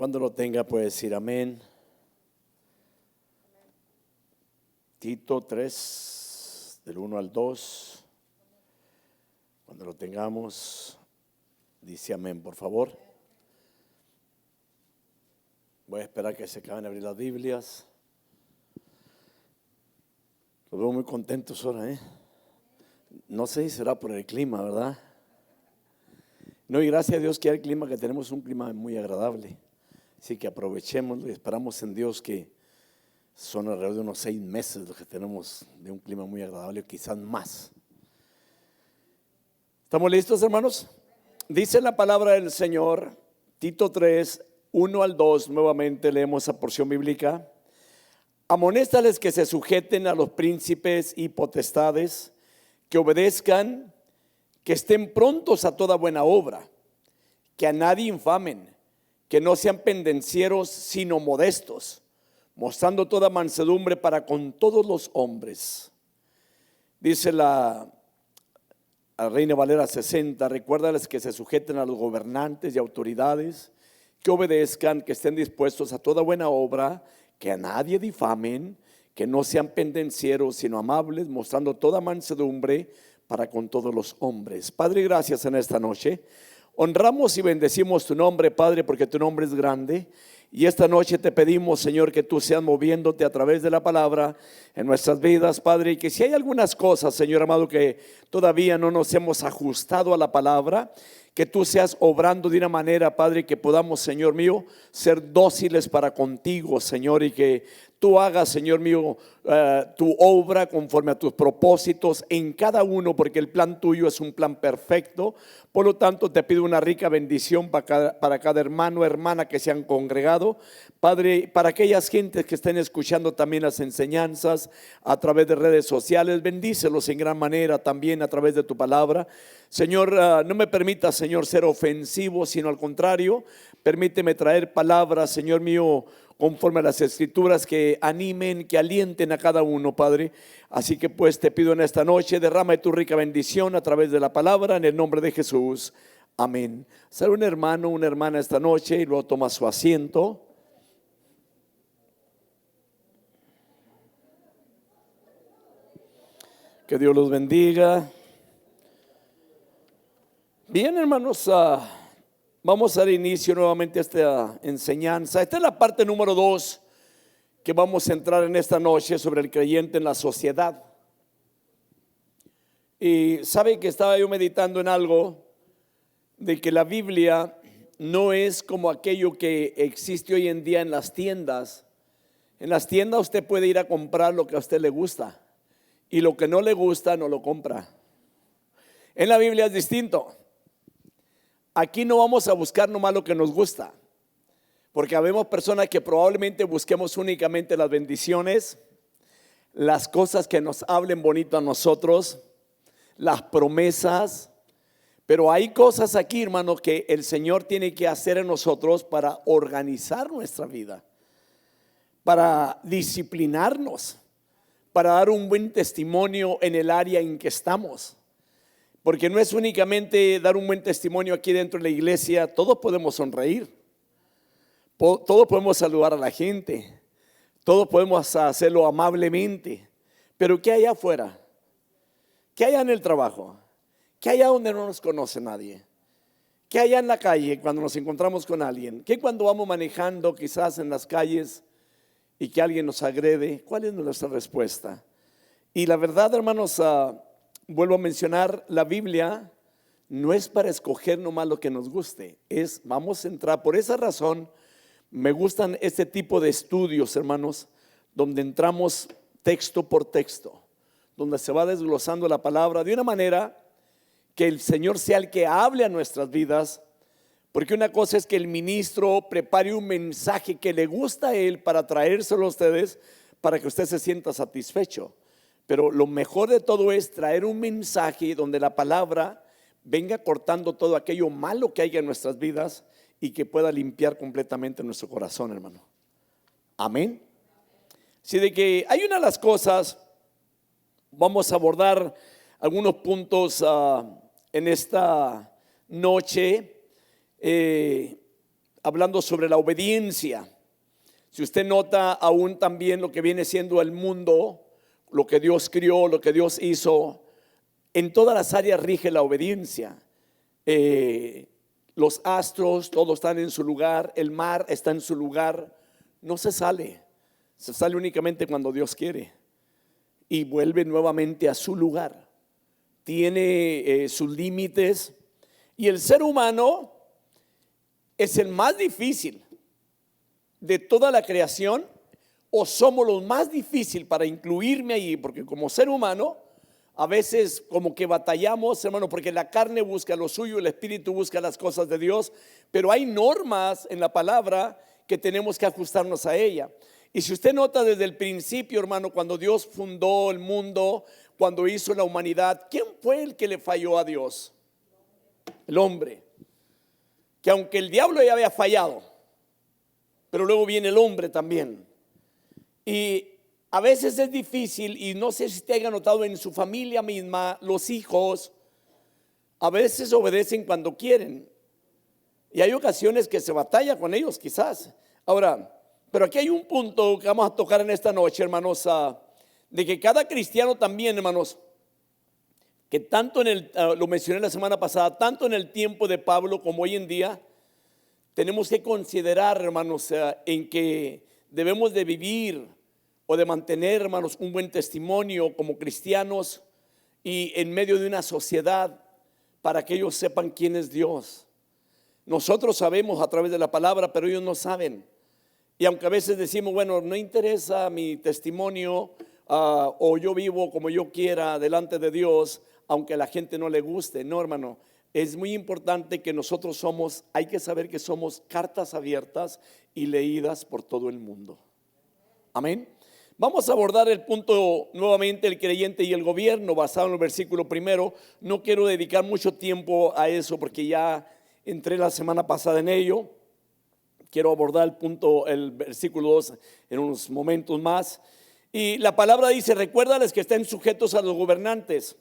Cuando lo tenga puede decir amén. Tito 3, del 1 al 2. Cuando lo tengamos, dice amén, por favor. Voy a esperar que se acaben de abrir las Biblias. Los veo muy contentos ahora, No sé si será por el clima, ¿verdad? No, y gracias a Dios que el clima que tenemos es un clima muy agradable. Así que aprovechémoslo y esperamos en Dios que son alrededor de unos 6 meses los que tenemos de un clima muy agradable, quizás más. ¿Estamos listos, hermanos? Dice la palabra del Señor, Tito 3, 1 al 2, nuevamente leemos esa porción bíblica. Amonéstales que se sujeten a los príncipes y potestades, que obedezcan, que estén prontos a toda buena obra, que a nadie infamen, que no sean pendencieros, sino modestos, mostrando toda mansedumbre para con todos los hombres. Dice la Reina Valera 60, recuérdales que se sujeten a los gobernantes y autoridades, que obedezcan, que estén dispuestos a toda buena obra, que a nadie difamen, que no sean pendencieros, sino amables, mostrando toda mansedumbre para con todos los hombres. Padre, gracias en esta noche. Honramos y bendecimos tu nombre, Padre, porque tu nombre es grande. Y esta noche te pedimos, Señor, que tú seas moviéndote a través de la palabra en nuestras vidas, Padre. Y que si hay algunas cosas, Señor amado, que todavía no nos hemos ajustado a la palabra, que tú seas obrando de una manera, Padre, que podamos, Señor mío, ser dóciles para contigo, Señor, y que tú hagas, Señor mío, tu obra conforme a tus propósitos en cada uno, porque el plan tuyo es un plan perfecto. Por lo tanto, te pido una rica bendición para cada hermano o hermana que se han congregado, Padre, para aquellas gentes que estén escuchando también las enseñanzas a través de redes sociales, bendícelos en gran manera también a través de tu palabra. Señor, no me permitas, Señor, ser ofensivo, sino al contrario, permíteme traer palabras, Señor mío, conforme a las escrituras, que animen, que alienten a cada uno, Padre. Así que pues te pido en esta noche, derrama tu rica bendición a través de la palabra, en el nombre de Jesús, amén. Ser un hermano, una hermana esta noche y luego toma su asiento. Que Dios los bendiga. Bien, hermanos, vamos a dar inicio nuevamente a esta enseñanza. Esta es la parte número 2 que vamos a entrar en esta noche sobre el creyente en la sociedad. Y sabe que estaba yo meditando en algo de que la Biblia no es como aquello que existe hoy en día en las tiendas. En las tiendas usted puede ir a comprar lo que a usted le gusta y lo que no le gusta no lo compra. En la Biblia es distinto. Aquí no vamos a buscar nomás lo que nos gusta, porque habemos personas que probablemente busquemos únicamente las bendiciones, las cosas que nos hablen bonito a nosotros, las promesas. Pero hay cosas aquí, hermanos, que el Señor tiene que hacer en nosotros para organizar nuestra vida, para disciplinarnos, para dar un buen testimonio en el área en que estamos. Porque no es únicamente dar un buen testimonio aquí dentro de la iglesia. Todos podemos sonreír, todos podemos saludar a la gente, todos podemos hacerlo amablemente. Pero ¿qué hay afuera? ¿Qué hay en el trabajo? ¿Qué hay donde no nos conoce nadie? ¿Qué hay en la calle cuando nos encontramos con alguien? ¿Qué cuando vamos manejando quizás en las calles y que alguien nos agrede? ¿Cuál es nuestra respuesta? Y la verdad, hermanos, vuelvo a mencionar, la Biblia no es para escoger nomás lo que nos guste, vamos a entrar. Por esa razón me gustan este tipo de estudios, hermanos, donde entramos texto por texto, donde se va desglosando la palabra de una manera que el Señor sea el que hable a nuestras vidas. Porque una cosa es que el ministro prepare un mensaje que le gusta a él para traérselo a ustedes, para que usted se sienta satisfecho. Pero lo mejor de todo es traer un mensaje donde la palabra venga cortando todo aquello malo que haya en nuestras vidas y que pueda limpiar completamente nuestro corazón, hermano. Amén. Así de que hay una de las cosas, vamos a abordar algunos puntos en esta noche. hablando sobre la obediencia. Si usted nota aún también lo que viene siendo el mundo, lo que Dios crió, lo que Dios hizo, en todas las áreas rige la obediencia. Los astros, todos están en su lugar, el mar está en su lugar, no se sale únicamente cuando Dios quiere y vuelve nuevamente a su lugar. Tiene sus límites y el ser humano es el más difícil de toda la creación, o somos los más difícil para incluirme ahí, porque como ser humano a veces como que batallamos, hermano, porque la carne busca lo suyo, el espíritu busca las cosas de Dios, pero hay normas en la palabra que tenemos que ajustarnos a ella. Y si usted nota desde el principio, hermano, cuando Dios fundó el mundo, cuando hizo la humanidad, ¿quién fue el que le falló a Dios? El hombre. Que aunque el diablo ya había fallado, pero luego viene el hombre también. Y a veces es difícil, y no sé si te haya notado en su familia misma, los hijos a veces obedecen cuando quieren. Y hay ocasiones que se batalla con ellos quizás. Ahora, pero aquí hay un punto que vamos a tocar en esta noche, hermanos, de que cada cristiano también, hermanos, que tanto lo mencioné la semana pasada, tanto en el tiempo de Pablo como hoy en día, tenemos que considerar, hermanos, en que debemos de vivir o de mantener, hermanos, un buen testimonio como cristianos y en medio de una sociedad para que ellos sepan quién es Dios. Nosotros sabemos a través de la palabra, pero ellos no saben. Y aunque a veces decimos, bueno, no interesa mi testimonio, o yo vivo como yo quiera delante de Dios, aunque a la gente no le guste. No, hermano, es muy importante que nosotros hay que saber que somos cartas abiertas y leídas por todo el mundo. Amén. Vamos a abordar el punto nuevamente, el creyente y el gobierno, basado en el versículo primero. No quiero dedicar mucho tiempo a eso porque ya entré la semana pasada en ello. Quiero abordar el versículo 2 en unos momentos más. Y la palabra dice: recuérdales que estén sujetos a los gobernantes,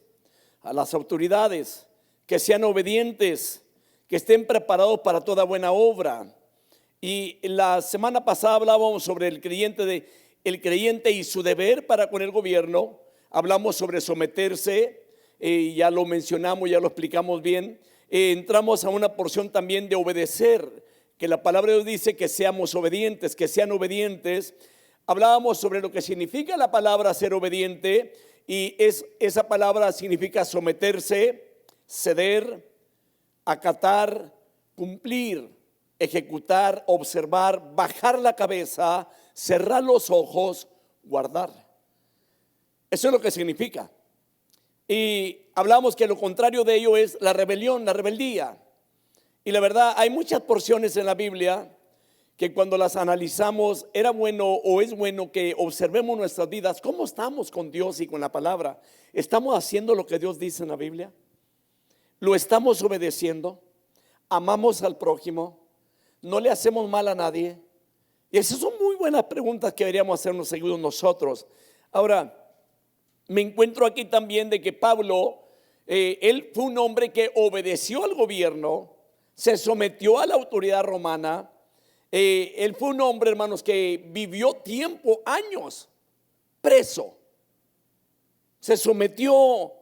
a las autoridades, que sean obedientes, que estén preparados para toda buena obra. Y la semana pasada hablábamos sobre el creyente y su deber para con el gobierno. Hablamos sobre someterse, ya lo mencionamos, ya lo explicamos bien. Entramos a una porción también de obedecer, que la palabra de Dios dice que seamos obedientes, que sean obedientes. Hablábamos sobre lo que significa la palabra ser obediente, y esa palabra significa someterse, ceder, acatar, cumplir, ejecutar, observar, bajar la cabeza, cerrar los ojos, guardar. Eso es lo que significa. Y hablamos que lo contrario de ello es la rebelión, la rebeldía. Y la verdad, hay muchas porciones en la Biblia que cuando las analizamos era bueno o es bueno que observemos nuestras vidas, cómo estamos con Dios y con la palabra. ¿Estamos haciendo lo que Dios dice en la Biblia? ¿Lo estamos obedeciendo? ¿Amamos al prójimo? ¿No le hacemos mal a nadie? Y esas son muy buenas preguntas que deberíamos hacernos seguidos nosotros. Ahora, me encuentro aquí también de que Pablo, él fue un hombre que obedeció al gobierno, se sometió a la autoridad romana. Él fue un hombre, hermanos, que vivió años preso. Se sometió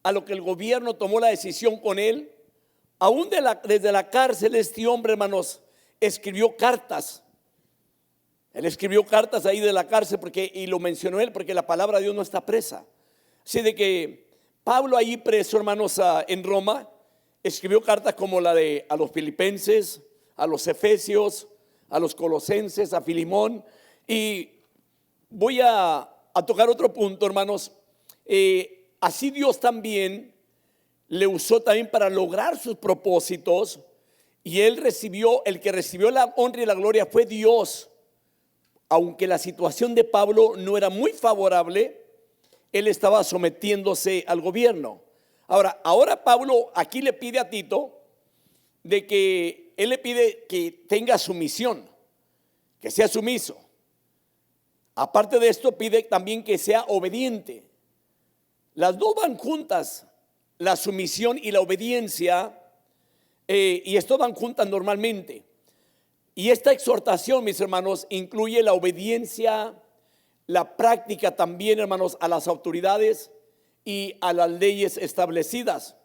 a lo que el gobierno tomó la decisión con él. Aún desde la cárcel, este hombre, hermanos, escribió cartas. Él escribió cartas ahí de la cárcel y lo mencionó él porque la palabra de Dios no está presa. Así de que Pablo ahí preso, hermanos, en Roma, escribió cartas como a los filipenses, a los efesios, a los colosenses, a Filimón. Y voy a tocar otro punto, hermanos. Así Dios también le usó también para lograr sus propósitos, y el que recibió la honra y la gloria fue Dios. Aunque la situación de Pablo no era muy favorable, él estaba sometiéndose al gobierno. Ahora Pablo aquí le pide a Tito de que él le pide que tenga sumisión, que sea sumiso. Aparte de esto, pide también que sea obediente. Las dos van juntas, la sumisión y la obediencia, y esto van juntas normalmente. Y esta exhortación, mis hermanos, incluye la obediencia, la práctica también, hermanos, a las autoridades y a las leyes establecidas.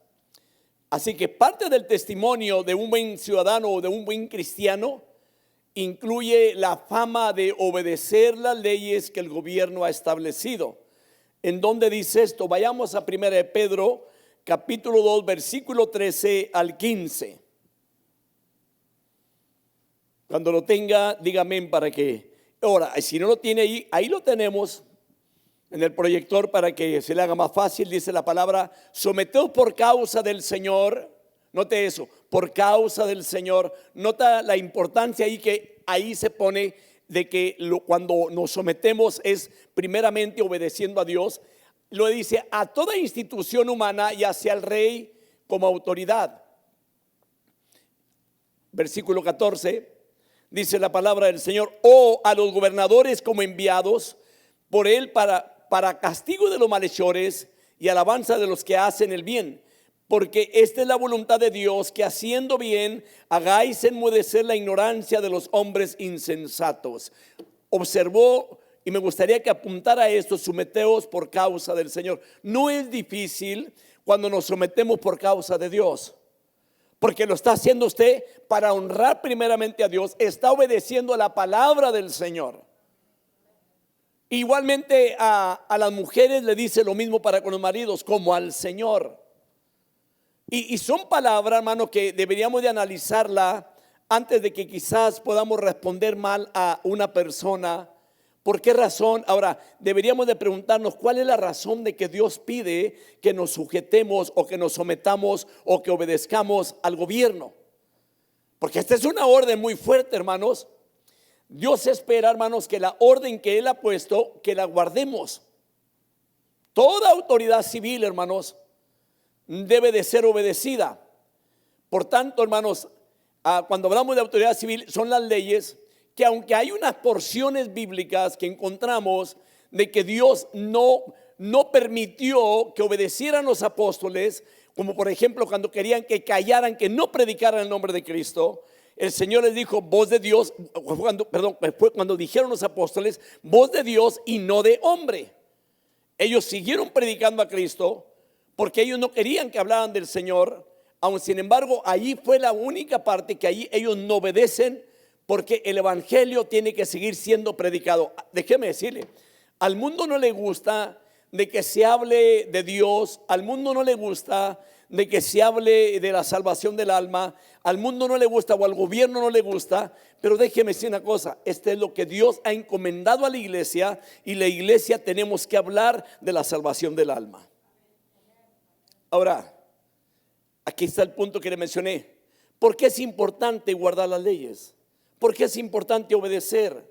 Así que parte del testimonio de un buen ciudadano o de un buen cristiano incluye la fama de obedecer las leyes que el gobierno ha establecido. ¿En dónde dice esto? Vayamos a 1 de Pedro, capítulo 2, versículo 13 al 15. Cuando lo tenga, dígame para que. Ahora, si no lo tiene ahí lo tenemos en el proyector para que se le haga más fácil. Dice la palabra: someteos por causa del Señor. Note eso, por causa del Señor. Nota la importancia ahí, que ahí se pone de que cuando nos sometemos es primeramente obedeciendo a Dios. Lo dice: a toda institución humana y hacia el rey como autoridad. Versículo 14, dice la palabra del Señor: o a los gobernadores como enviados por él para castigo de los malhechores y alabanza de los que hacen el bien. Porque esta es la voluntad de Dios, que haciendo bien hagáis enmudecer la ignorancia de los hombres insensatos. Observó, y me gustaría que apuntara esto: someteos por causa del Señor. No es difícil cuando nos sometemos por causa de Dios, porque lo está haciendo usted para honrar primeramente a Dios. Está obedeciendo a la palabra del Señor. Igualmente a las mujeres le dice lo mismo para con los maridos, como al Señor. Y son palabras, hermano, que deberíamos de analizarla antes de que quizás podamos responder mal a una persona. ¿Por qué razón? Ahora, deberíamos de preguntarnos cuál es la razón de que Dios pide que nos sujetemos o que nos sometamos o que obedezcamos al gobierno. Porque esta es una orden muy fuerte, hermanos. Dios espera, hermanos, que la orden que Él ha puesto, que la guardemos. Toda autoridad civil, hermanos, debe de ser obedecida. Por tanto, hermanos, cuando hablamos de autoridad civil, son las leyes que, aunque hay unas porciones bíblicas que encontramos de que Dios no permitió que obedecieran los apóstoles, como por ejemplo cuando querían que callaran, que no predicaran el nombre de Cristo, el Señor les dijo: voz de Dios, cuando dijeron los apóstoles: voz de Dios y no de hombre. Ellos siguieron predicando a Cristo porque ellos no querían que hablaran del Señor. Aun sin embargo, allí fue la única parte que allí ellos no obedecen, porque el evangelio tiene que seguir siendo predicado. Déjeme decirle, al mundo no le gusta de que se hable de Dios, al mundo no le gusta de que se hable de la salvación del alma, al mundo no le gusta o al gobierno no le gusta, pero déjeme decir una cosa: este es lo que Dios ha encomendado a la iglesia, y la iglesia tenemos que hablar de la salvación del alma. Ahora, aquí está el punto que le mencioné. ¿Por qué es importante guardar las leyes? ¿Por qué es importante obedecer?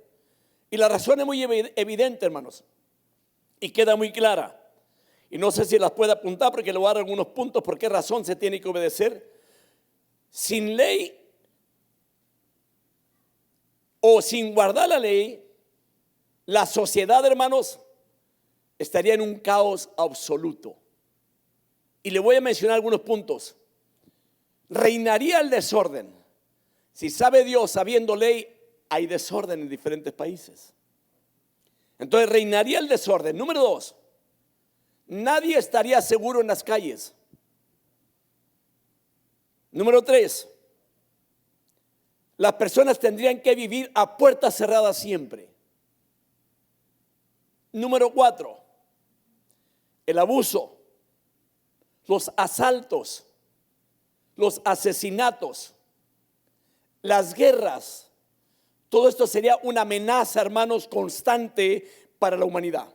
Y la razón es muy evidente, hermanos, y queda muy clara. Y no sé si las puede apuntar, porque le voy a dar algunos puntos por qué razón se tiene que obedecer. Sin ley o sin guardar la ley, la sociedad, hermanos, estaría en un caos absoluto. Y le voy a mencionar algunos puntos. Reinaría el desorden. Si sabe Dios, sabiendo ley, hay desorden en diferentes países. Entonces reinaría el desorden. Número 2, nadie estaría seguro en las calles. Número 3, las personas tendrían que vivir a puertas cerradas siempre. Número 4, el abuso, los asaltos, los asesinatos, las guerras, todo esto sería una amenaza, hermanos, constante para la humanidad.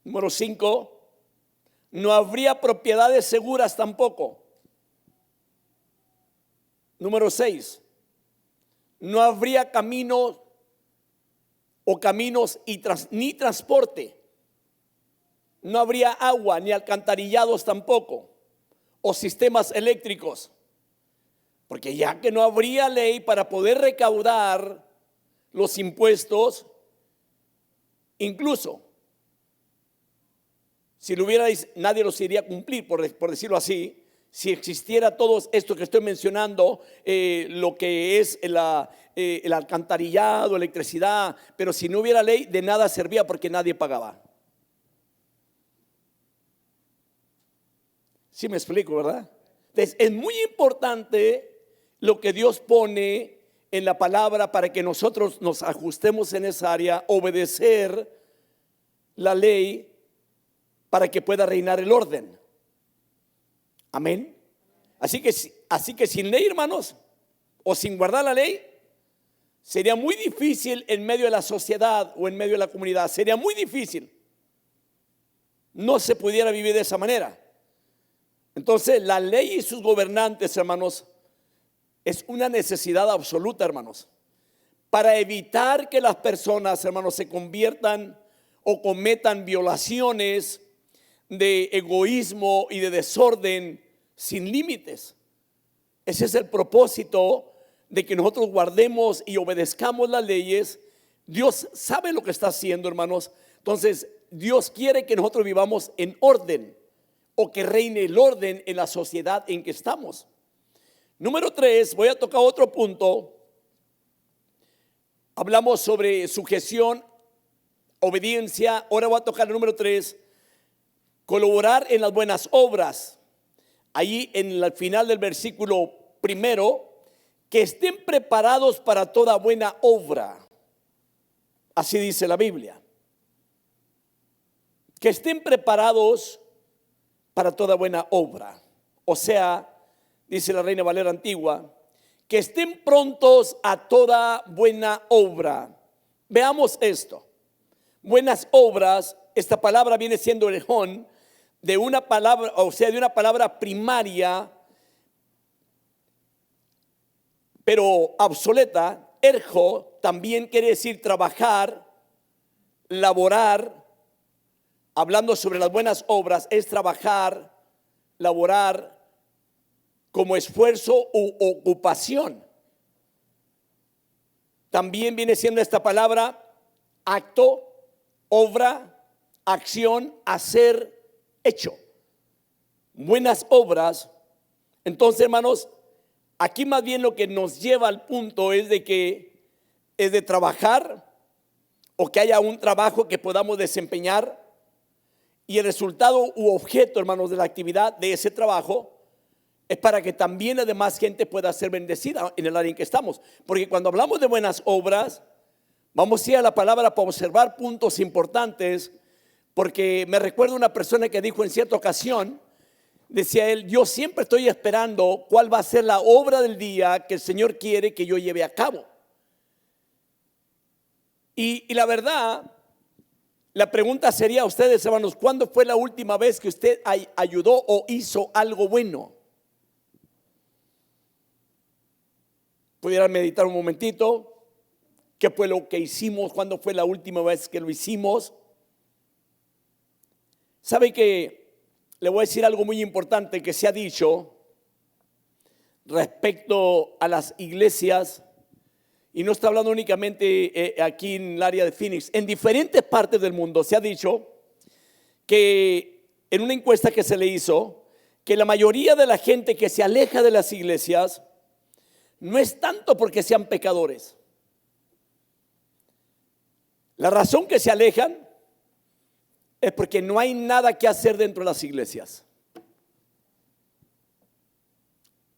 Número 5, no habría propiedades seguras tampoco. Número 6, no habría caminos ni transporte. No habría agua ni alcantarillados tampoco, o sistemas eléctricos, porque ya que no habría ley para poder recaudar los impuestos, incluso si lo hubiera, nadie los iría a cumplir, por decirlo así. si existiera todo esto que estoy mencionando, lo que es el alcantarillado, electricidad, pero si no hubiera ley, de nada servía porque nadie pagaba. ¿Sí me explico, verdad? Entonces, es muy importante lo que Dios pone en la palabra para que nosotros nos ajustemos en esa área, obedecer la ley para que pueda reinar el orden. Amén. Así que sin ley, hermanos, o sin guardar la ley, sería muy difícil en medio de la sociedad o en medio de la comunidad. Sería muy difícil. No se pudiera vivir de esa manera. Entonces, la ley y sus gobernantes, hermanos, es una necesidad absoluta, hermanos, para evitar que las personas, hermanos, se conviertan o cometan violaciones de egoísmo y de desorden sin límites. Ese es el propósito de que nosotros guardemos y obedezcamos las leyes. Dios sabe lo que está haciendo, hermanos. Entonces, Dios quiere que nosotros vivamos en orden, o que reine el orden en la sociedad en que estamos. Número 3, voy a tocar otro punto. Hablamos sobre sujeción, obediencia. Ahora voy a tocar el número 3, colaborar en las buenas obras. Ahí en el final del versículo primero, que estén preparados para toda buena obra. Así dice la Biblia. Que estén preparados para toda buena obra. O sea, dice la Reina Valera Antigua, que estén prontos a toda buena obra. Veamos esto. Buenas obras, esta palabra viene siendo el jon de una palabra, o sea, de una palabra primaria, pero obsoleta. Erjo también quiere decir trabajar, laborar. Hablando sobre las buenas obras, es trabajar, laborar como esfuerzo u ocupación. También viene siendo esta palabra acto, obra, acción, hacer, hecho. Buenas obras. Entonces, hermanos, aquí más bien lo que nos lleva al punto es de que es de trabajar, o que haya un trabajo que podamos desempeñar. Y el resultado u objeto, hermanos, de la actividad de ese trabajo es para que también la demás gente pueda ser bendecida en el área en que estamos. Porque cuando hablamos de buenas obras, vamos a ir a la palabra para observar puntos importantes. Porque me recuerdo una persona que dijo en cierta ocasión, decía él: yo siempre estoy esperando cuál va a ser la obra del día que el Señor quiere que yo lleve a cabo. Y la verdad, la pregunta sería a ustedes, hermanos: ¿cuándo fue la última vez que usted ayudó o hizo algo bueno? Pudieran meditar un momentito. ¿Qué fue lo que hicimos? ¿Cuándo fue la última vez que lo hicimos? ¿Sabe que le voy a decir algo muy importante que se ha dicho respecto a las iglesias? Y no está hablando únicamente aquí en el área de Phoenix. En diferentes partes del mundo se ha dicho que en una encuesta que se le hizo, que la mayoría de la gente que se aleja de las iglesias no es tanto porque sean pecadores. La razón que se alejan es porque no hay nada que hacer dentro de las iglesias.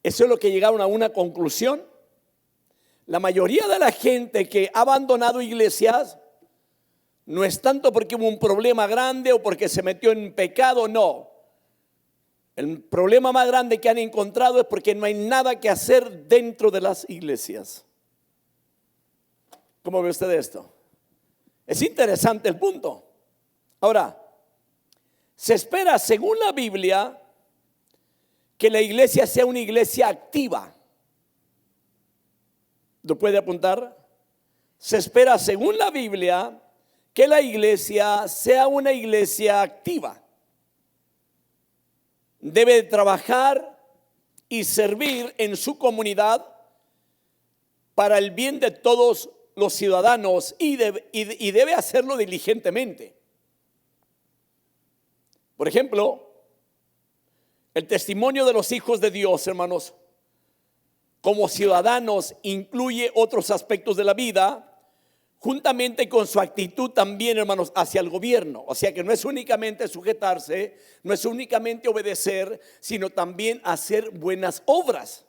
Eso es lo que llegaron a una conclusión. La mayoría de la gente que ha abandonado iglesias no es tanto porque hubo un problema grande o porque se metió en pecado, no. El problema más grande que han encontrado es porque no hay nada que hacer dentro de las iglesias. ¿Cómo ve usted esto? Es interesante el punto. Ahora, se espera, según la Biblia, que la iglesia sea una iglesia activa. ¿Lo puede apuntar? Se espera, según la Biblia, que la iglesia sea una iglesia activa. Debe trabajar y servir en su comunidad para el bien de todos los ciudadanos y debe hacerlo diligentemente. Por ejemplo, El testimonio de los hijos de Dios, hermanos, como ciudadanos, incluye otros aspectos de la vida, juntamente con su actitud también, hermanos, hacia el gobierno. O sea que no es únicamente sujetarse, no es únicamente obedecer, sino también hacer buenas obras.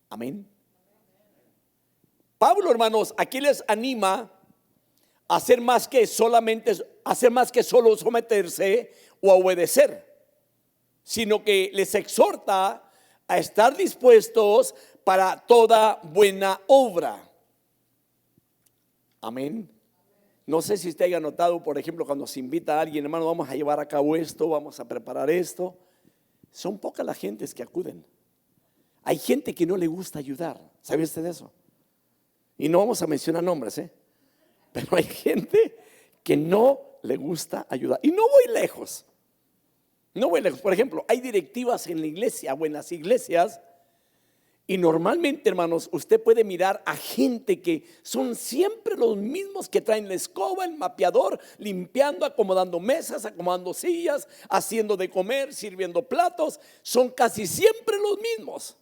Amén. Pablo, hermanos, aquí les anima a hacer más que solo someterse o a obedecer, sino que les exhorta a estar dispuestos para toda buena obra. Amén. No sé si usted haya notado, por ejemplo, cuando se invita a alguien, hermano, vamos a llevar a cabo esto, vamos a preparar esto. Son pocas las gentes que acuden. Hay gente que no le gusta ayudar. ¿Sabe usted de eso? Y no vamos a mencionar nombres, pero hay gente que no le gusta ayudar. Y no voy lejos. No voy lejos. Por ejemplo, hay directivas en la iglesia o en las iglesias. Y normalmente, hermanos, usted puede mirar a gente que son siempre los mismos que traen la escoba, el mapeador, limpiando, acomodando mesas, acomodando sillas, haciendo de comer, sirviendo platos. Son casi siempre los mismos.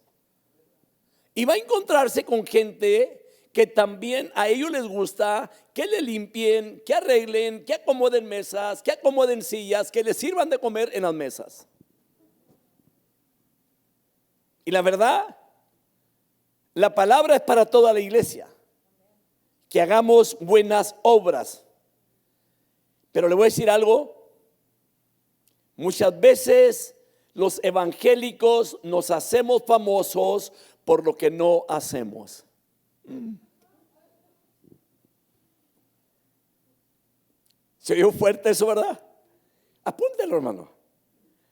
Y va a encontrarse con gente que también a ellos les gusta que le limpien, que arreglen, que acomoden mesas, que acomoden sillas, que les sirvan de comer en las mesas. Y la verdad, la palabra es para toda la iglesia, que hagamos buenas obras. Pero le voy a decir algo, muchas veces los evangélicos nos hacemos famosos por lo que no hacemos. ¿Se oyó fuerte eso, verdad? Apúntelo, hermano.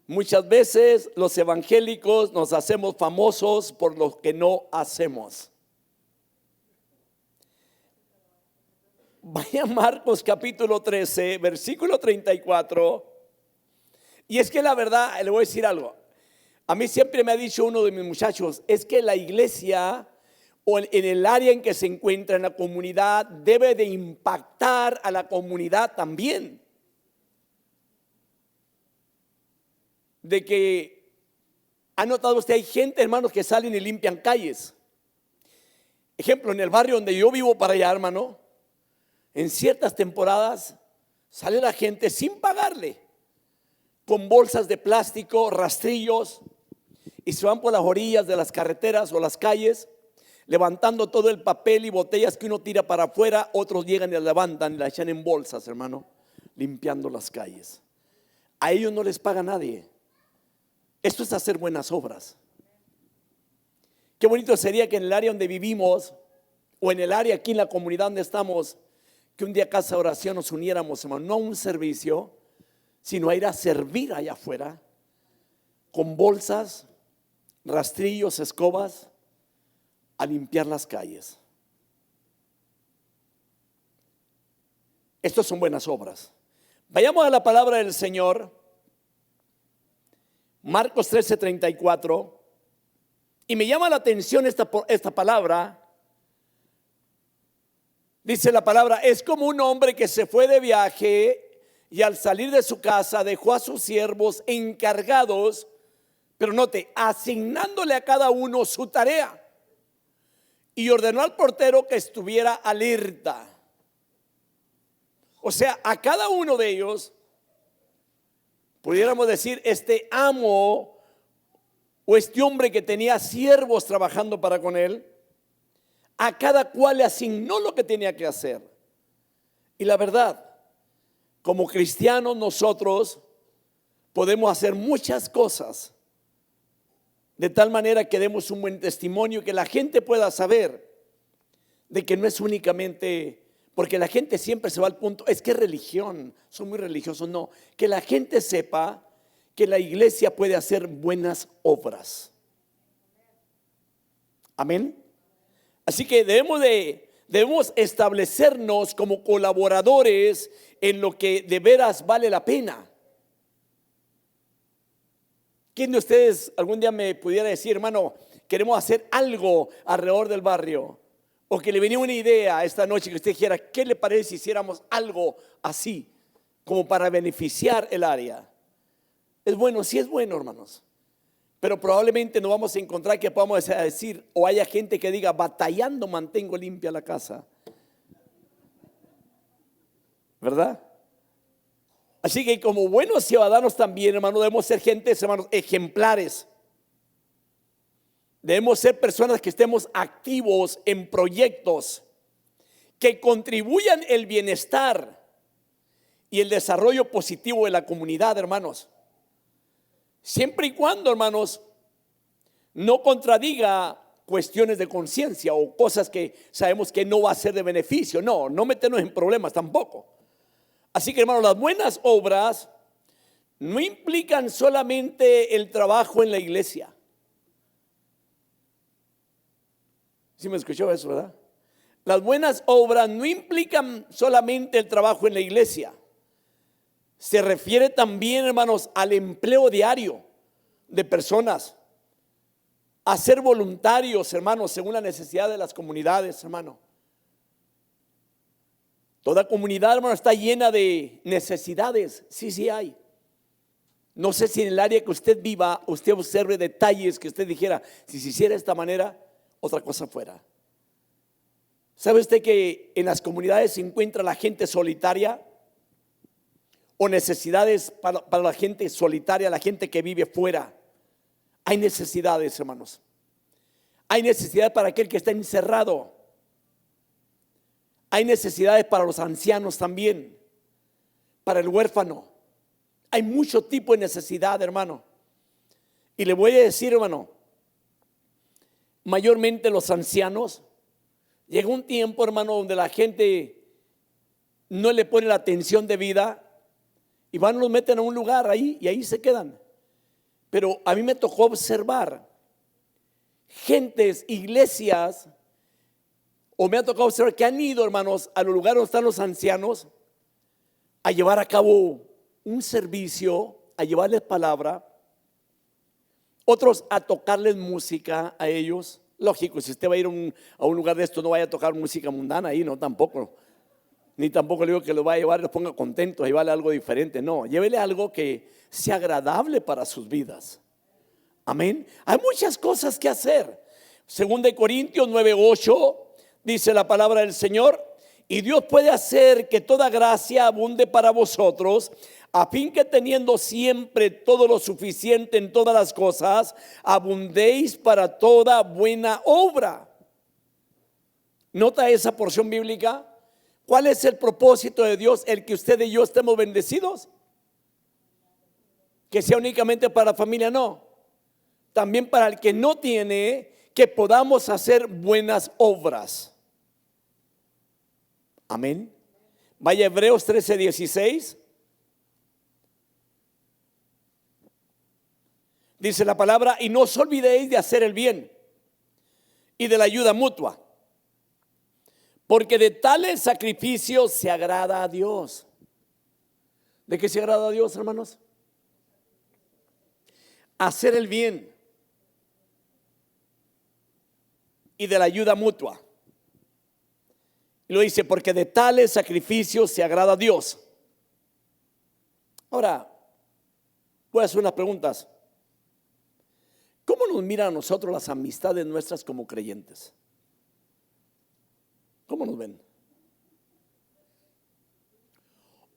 Muchas veces los evangélicos nos hacemos famosos por lo que no hacemos. Vaya a Marcos capítulo 13, versículo 34. Y es que la verdad, le voy a decir algo. A mí siempre me ha dicho uno de mis muchachos, es que la iglesia o en el área en que se encuentra en la comunidad debe de impactar a la comunidad también. De que ha notado usted, hay gente, hermanos, que salen y limpian calles. Ejemplo, en el barrio donde yo vivo para allá, hermano, en ciertas temporadas sale la gente sin pagarle, con bolsas de plástico, rastrillos, y se van por las orillas de las carreteras o las calles, levantando todo el papel y botellas que uno tira para afuera. Otros llegan y la levantan y la echan en bolsas, hermano, limpiando las calles. A ellos no les paga nadie. Esto es hacer buenas obras. Qué bonito sería que en el área donde vivimos, o en el área aquí en la comunidad donde estamos, que un día a casa de oración nos uniéramos, hermano, no a un servicio, sino a ir a servir allá afuera, con bolsas, rastrillos, escobas, a limpiar las calles. Estas son buenas obras. Vayamos a la palabra del Señor, Marcos 13:34, y me llama la atención esta palabra. Dice la palabra, es como un hombre que se fue de viaje y al salir de su casa dejó a sus siervos encargados, pero note, asignándole a cada uno su tarea, y ordenó al portero que estuviera alerta. O sea, a cada uno de ellos, pudiéramos decir, este amo o este hombre que tenía siervos trabajando para con él, a cada cual le asignó lo que tenía que hacer. Y la verdad, como cristianos nosotros podemos hacer muchas cosas de tal manera que demos un buen testimonio y que la gente pueda saber de que no es únicamente, porque la gente siempre se va al punto, es que es religión, son muy religiosos. No, que la gente sepa que la iglesia puede hacer buenas obras. Amén. Así que debemos establecernos como colaboradores en lo que de veras vale la pena. ¿Quién de ustedes algún día me pudiera decir, hermano, queremos hacer algo alrededor del barrio? O que le venía una idea esta noche que usted dijera, ¿qué le parece si hiciéramos algo así, como para beneficiar el área? Es bueno, sí es bueno, hermanos. Pero probablemente no vamos a encontrar que podamos decir, o haya gente que diga, batallando mantengo limpia la casa, ¿verdad? Así que como buenos ciudadanos también, hermanos, debemos ser gentes, hermanos, ejemplares. Debemos ser personas que estemos activos en proyectos que contribuyan el bienestar y el desarrollo positivo de la comunidad, hermanos. Siempre y cuando, hermanos, no contradiga cuestiones de conciencia o cosas que sabemos que no va a ser de beneficio. No meternos en problemas tampoco. Así que, hermanos, las buenas obras no implican solamente el trabajo en la iglesia. ¿Sí me escuchó eso, verdad? Las buenas obras no implican solamente el trabajo en la iglesia. Se refiere también, hermanos, al empleo diario de personas, a ser voluntarios, hermanos, según la necesidad de las comunidades, hermano. Toda comunidad, hermano, está llena de necesidades. Sí hay. No sé si en el área que usted viva, usted observe detalles que usted dijera, si se hiciera de esta manera, otra cosa fuera. ¿Sabe usted que en las comunidades se encuentra la gente solitaria? O necesidades para la gente solitaria, la gente que vive fuera. Hay necesidades, hermanos. Hay necesidad para aquel que está encerrado. Hay necesidades para los ancianos también, para el huérfano. Hay mucho tipo de necesidad, hermano. Y le voy a decir, hermano, mayormente los ancianos, llega un tiempo, hermano, donde la gente no le pone la atención debida y van, los meten a un lugar ahí y ahí se quedan. Pero a mí me tocó observar gentes, iglesias, o me ha tocado observar que han ido, hermanos, a los lugares donde están los ancianos a llevar a cabo un servicio, a llevarles palabra, otros a tocarles música a ellos. Lógico, si usted va a ir a un lugar de esto, no vaya a tocar música mundana ahí, no, tampoco. Ni tampoco le digo que los vaya a llevar y los ponga contentos, llevarle algo diferente. No, llévele algo que sea agradable para sus vidas. Amén. Hay muchas cosas que hacer. Según de Corintios 9:8 dice la palabra del Señor: y Dios puede hacer que toda gracia abunde para vosotros, a fin que teniendo siempre todo lo suficiente en todas las cosas, abundéis para toda buena obra. ¿Nota esa porción bíblica? ¿Cuál es el propósito de Dios? El que usted y yo estemos bendecidos. Que sea únicamente para la familia, no. También para el que no tiene, que podamos hacer buenas obras. Amén. Vaya Hebreos 13:16. Dice la palabra: y no os olvidéis de hacer el bien y de la ayuda mutua, porque de tales sacrificios se agrada a Dios. ¿De qué se agrada a Dios, hermanos? Hacer el bien y de la ayuda mutua. Y lo dice: porque de tales sacrificios se agrada a Dios. Ahora, voy a hacer unas preguntas. ¿Cómo nos miran a nosotros las amistades nuestras como creyentes? ¿Cómo nos ven?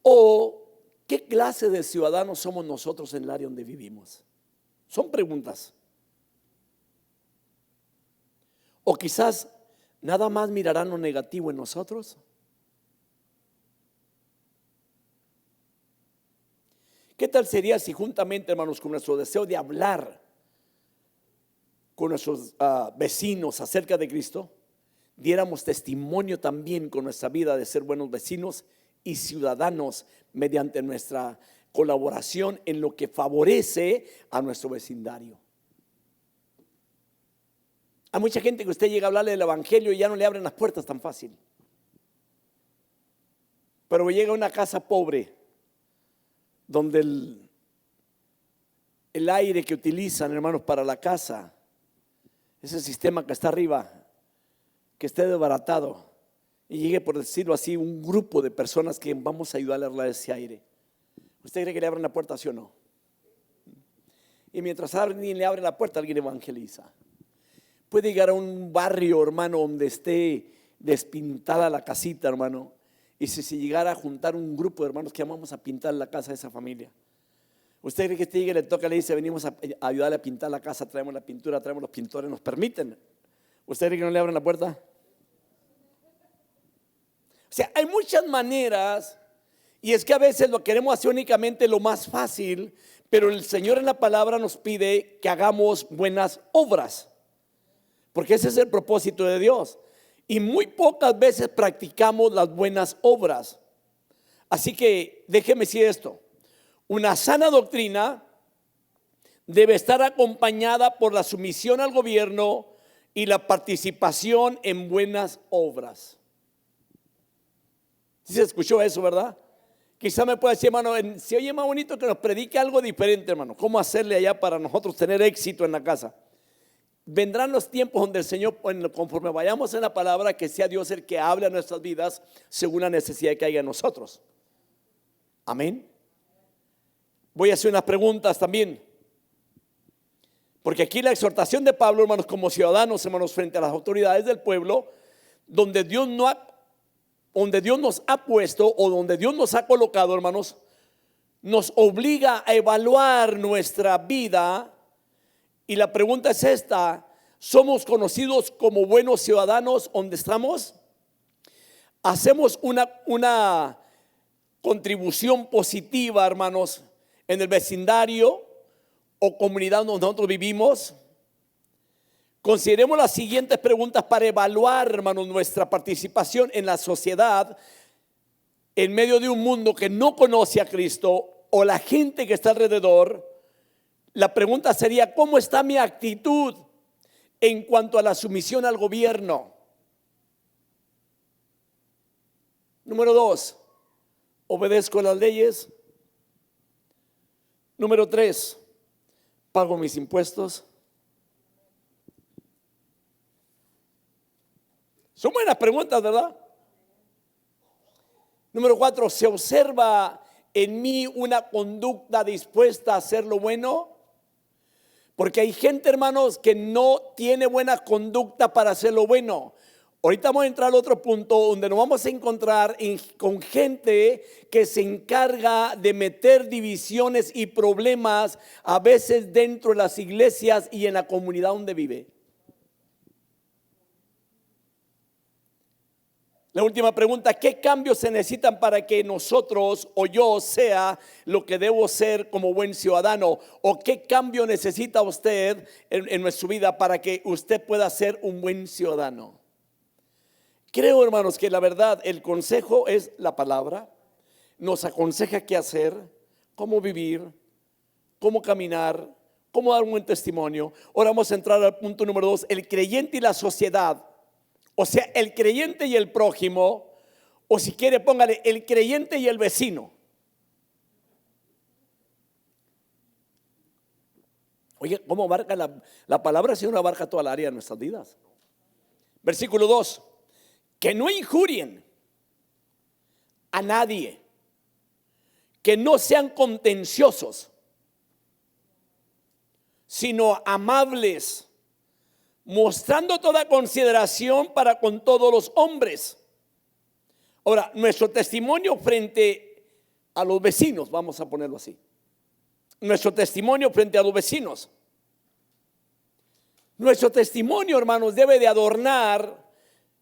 ¿O qué clase de ciudadanos somos nosotros en el área donde vivimos? Son preguntas. O quizás nada más mirarán lo negativo en nosotros. ¿Qué tal sería si juntamente, hermanos, con nuestro deseo de hablar con nuestros vecinos acerca de Cristo, diéramos testimonio también con nuestra vida de ser buenos vecinos y ciudadanos mediante nuestra colaboración en lo que favorece a nuestro vecindario? Hay mucha gente que usted llega a hablarle del evangelio y ya no le abren las puertas tan fácil. Pero llega a una casa pobre donde el aire que utilizan, hermanos, para la casa, ese sistema que está arriba, que esté desbaratado, y llegue, por decirlo así, un grupo de personas que vamos a ayudarle a arreglar ese aire. ¿Usted cree que le abren la puerta, sí o no? y mientras alguien le abre la puerta, alguien evangeliza. Puede llegar a un barrio, hermano, donde esté despintada la casita, hermano, y si se llegara a juntar un grupo de hermanos que vamos a pintar la casa de esa familia, ¿usted cree que este llegue, le toca, le dice, venimos a ayudarle a pintar la casa, traemos la pintura, traemos los pintores, nos permiten? ¿Usted cree que no le abren la puerta? O sea, hay muchas maneras, y es que a veces lo queremos hacer únicamente lo más fácil, pero el Señor en la palabra nos pide que hagamos buenas obras, porque ese es el propósito de Dios. Y muy pocas veces practicamos las buenas obras. Así que déjeme decir esto: una sana doctrina debe estar acompañada por la sumisión al gobierno y la participación en buenas obras. ¿Sí se escuchó eso, verdad? Quizá me pueda decir, hermano, se oye más bonito que nos predique algo diferente, hermano. ¿Cómo hacerle allá para nosotros tener éxito en la casa? Vendrán los tiempos donde el Señor, conforme vayamos en la palabra, que sea Dios el que hable a nuestras vidas según la necesidad que haya en nosotros. Amén. Voy a hacer unas preguntas también, porque aquí la exhortación de Pablo, hermanos, como ciudadanos, hermanos, frente a las autoridades del pueblo, donde Dios nos ha puesto o donde Dios nos ha colocado, hermanos, nos obliga a evaluar nuestra vida. Y la pregunta es esta: ¿somos conocidos como buenos ciudadanos donde estamos? ¿Hacemos una contribución positiva, hermanos, en el vecindario o comunidad donde nosotros vivimos? Consideremos las siguientes preguntas para evaluar, hermanos, nuestra participación en la sociedad en medio de un mundo que no conoce a Cristo o la gente que está alrededor. La pregunta sería: ¿cómo está mi actitud en cuanto a la sumisión al gobierno? Número 2, ¿obedezco las leyes? Número 3, ¿pago mis impuestos? Son buenas preguntas, ¿verdad? Número 4, ¿se observa en mí una conducta dispuesta a hacer lo bueno? Porque hay gente, hermanos, que no tiene buena conducta para hacer lo bueno. Ahorita vamos a entrar al otro punto donde nos vamos a encontrar con gente que se encarga de meter divisiones y problemas a veces dentro de las iglesias y en la comunidad donde vive. La última pregunta: ¿qué cambios se necesitan para que nosotros o yo sea lo que debo ser como buen ciudadano? ¿O qué cambio necesita usted en nuestra vida para que usted pueda ser un buen ciudadano? Creo, hermanos, que la verdad, el consejo es la palabra. Nos aconseja qué hacer, cómo vivir, cómo caminar, cómo dar un buen testimonio. Ahora vamos a entrar al punto número 2, el creyente y la sociedad. O sea, el creyente y el prójimo, o si quiere póngale el creyente y el vecino. Oye, ¿cómo abarca la palabra? Si uno abarca toda la área de nuestras vidas. Versículo 2, que no injurien a nadie, que no sean contenciosos, sino amables, mostrando toda consideración para con todos los hombres. Ahora, nuestro testimonio frente a los vecinos, vamos a ponerlo así. Nuestro testimonio frente a los vecinos. Nuestro testimonio, hermanos, debe de adornar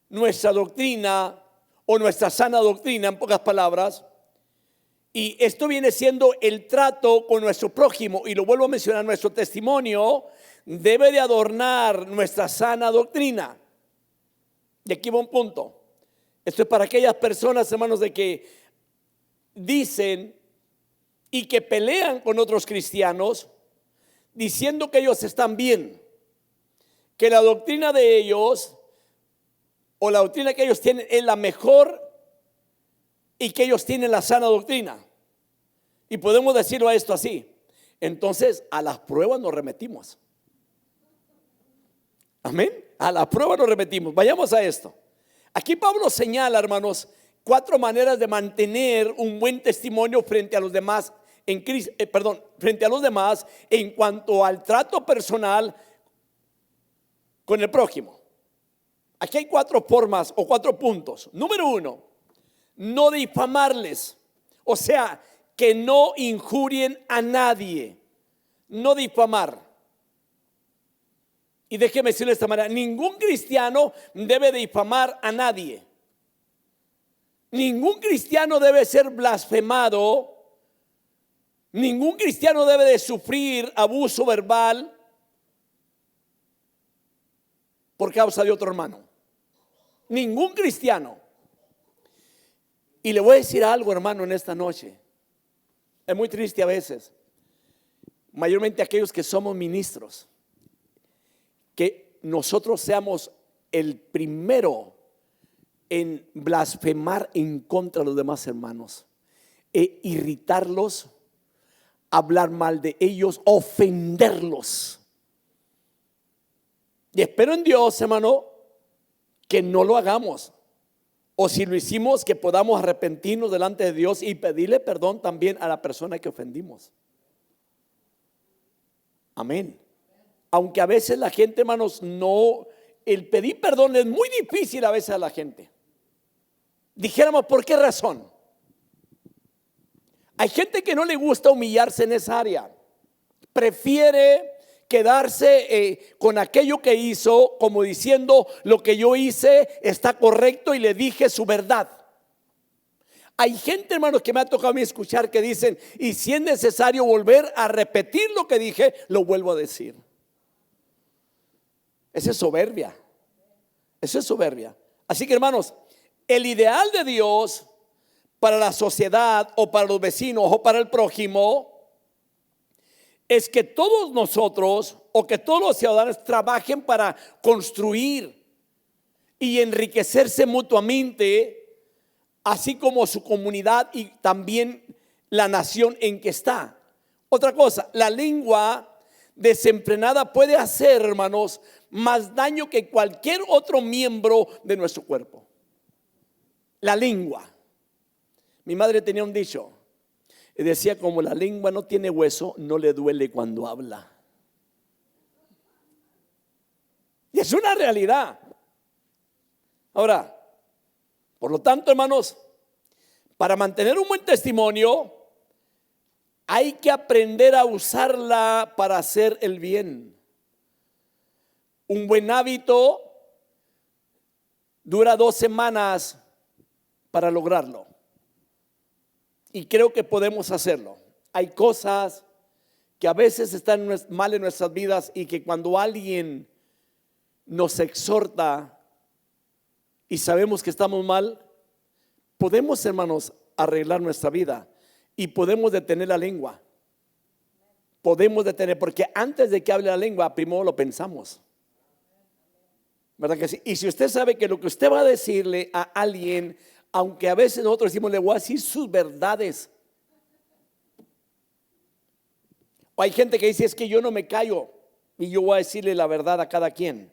nuestra doctrina o nuestra sana doctrina, en pocas palabras. Y esto viene siendo el trato con nuestro prójimo. Y lo vuelvo a mencionar: nuestro testimonio debe de adornar nuestra sana doctrina. Y aquí va un punto. Esto es para aquellas personas, hermanos, de que dicen y que pelean con otros cristianos diciendo que ellos están bien, que la doctrina de ellos o la doctrina que ellos tienen es la mejor y que ellos tienen la sana doctrina. Y podemos decirlo a esto así: entonces a las pruebas nos remitimos. Amén. A la prueba nos repetimos. Vayamos a esto. Aquí Pablo señala, hermanos, 4 maneras de mantener un buen testimonio frente a los demás frente a los demás en cuanto al trato personal con el prójimo. Aquí hay 4 formas o 4 puntos. Número 1, no difamarles. O sea, que no injurien a nadie. No difamar. Y déjeme decirle de esta manera, ningún cristiano debe difamar a nadie. Ningún cristiano debe ser blasfemado. Ningún cristiano debe de sufrir abuso verbal por causa de otro hermano. Ningún cristiano. Y le voy a decir algo, hermano, en esta noche. Es muy triste a veces, mayormente aquellos que somos ministros, que nosotros seamos el primero en blasfemar en contra de los demás hermanos, irritarlos, hablar mal de ellos, ofenderlos. Y espero en Dios, hermano, que no lo hagamos. O si lo hicimos, que podamos arrepentirnos delante de Dios y pedirle perdón también a la persona que ofendimos. Amén. Aunque a veces la gente, hermanos, el pedir perdón es muy difícil a veces a la gente. Dijéramos, ¿por qué razón? Hay gente que no le gusta humillarse en esa área. Prefiere quedarse con aquello que hizo, como diciendo, lo que yo hice está correcto y le dije su verdad. Hay gente, hermanos, que me ha tocado a mí escuchar que dicen, y si es necesario volver a repetir lo que dije, lo vuelvo a decir. Esa es soberbia. Eso es soberbia. Así que, hermanos, el ideal de Dios para la sociedad o para los vecinos o para el prójimo es que todos nosotros o que todos los ciudadanos trabajen para construir y enriquecerse mutuamente, así como su comunidad y también la nación en que está. Otra cosa, la lengua desenfrenada puede hacer, hermanos, más daño que cualquier otro miembro de nuestro cuerpo. La lengua. Mi madre tenía un dicho y decía, como la lengua no tiene hueso, no le duele cuando habla. Y es una realidad. Ahora, por lo tanto, hermanos, para mantener un buen testimonio, hay que aprender a usarla para hacer el bien. Un buen hábito dura 2 semanas para lograrlo. Y creo que podemos hacerlo. Hay cosas que a veces están mal en nuestras vidas y que cuando alguien nos exhorta y sabemos que estamos mal, podemos, hermanos, arreglar nuestra vida y podemos detener la lengua. Podemos detener, porque antes de que hable la lengua, primero lo pensamos. ¿Verdad que sí? Y si usted sabe que lo que usted va a decirle a alguien, aunque a veces nosotros decimos, le voy a decir sus verdades. O hay gente que dice, es que yo no me callo y yo voy a decirle la verdad a cada quien.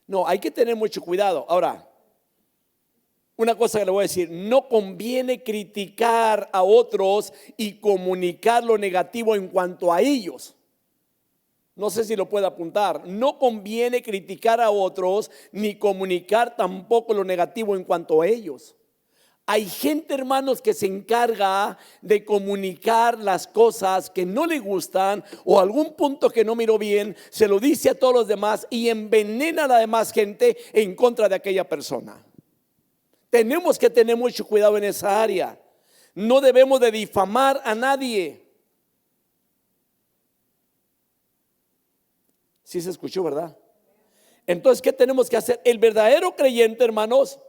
No, hay que tener mucho cuidado. Ahora, una cosa que le voy a decir, no conviene criticar a otros y comunicar lo negativo en cuanto a ellos. No sé si lo puede apuntar. No conviene criticar a otros ni comunicar tampoco lo negativo en cuanto a ellos. Hay gente, hermanos, que se encarga de comunicar las cosas que no le gustan o algún punto que no miró bien, se lo dice a todos los demás y envenena a la demás gente en contra de aquella persona. Tenemos que tener mucho cuidado en esa área. No debemos de difamar a nadie. Sí se escuchó, ¿verdad? Entonces, ¿qué tenemos que hacer? El verdadero creyente, hermanos,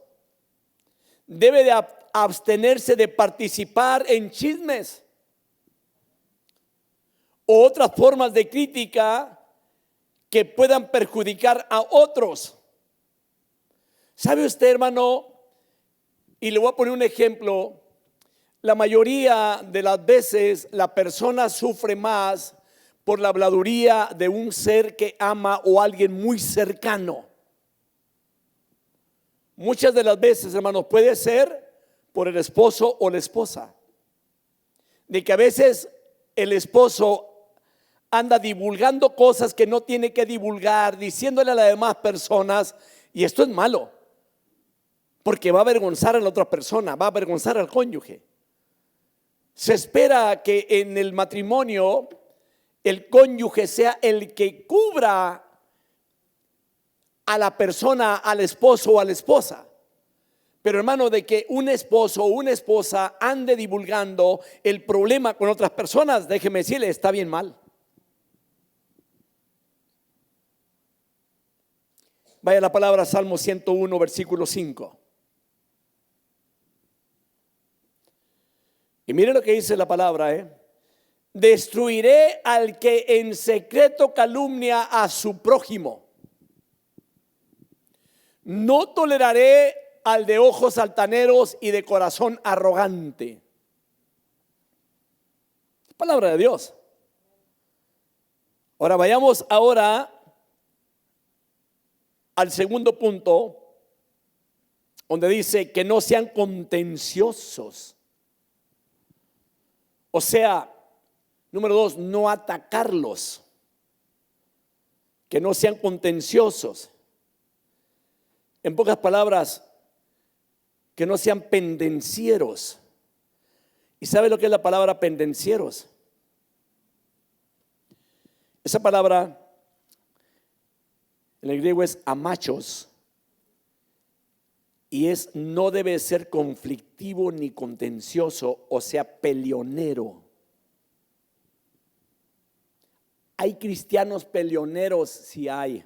debe de abstenerse de participar en chismes o otras formas de crítica que puedan perjudicar a otros. ¿Sabe usted, hermano? Y le voy a poner un ejemplo. La mayoría de las veces la persona sufre más por la habladuría de un ser que ama o alguien muy cercano. Muchas de las veces, hermanos, puede ser por el esposo o la esposa, de que a veces el esposo anda divulgando cosas que no tiene que divulgar, diciéndole a las demás personas, y esto es malo, porque va a avergonzar a la otra persona, va a avergonzar al cónyuge. Se espera que en el matrimonio el cónyuge sea el que cubra a la persona, al esposo o a la esposa. Pero hermano, de que un esposo o una esposa ande divulgando el problema con otras personas, déjeme decirle, está bien mal. Vaya la palabra Salmo 101, versículo 5. Y mire lo que dice la palabra, destruiré al que en secreto calumnia a su prójimo. No toleraré al de ojos altaneros y de corazón arrogante. Palabra de Dios. Ahora vayamos al segundo punto, donde dice que no sean contenciosos. O sea, número 2, no atacarlos. Que no sean contenciosos. En pocas palabras, que no sean pendencieros. ¿Y sabe lo que es la palabra pendencieros? Esa palabra en el griego es amachos y no debe ser conflictivo ni contencioso, o sea, peleonero. Hay cristianos peleoneros, sí hay.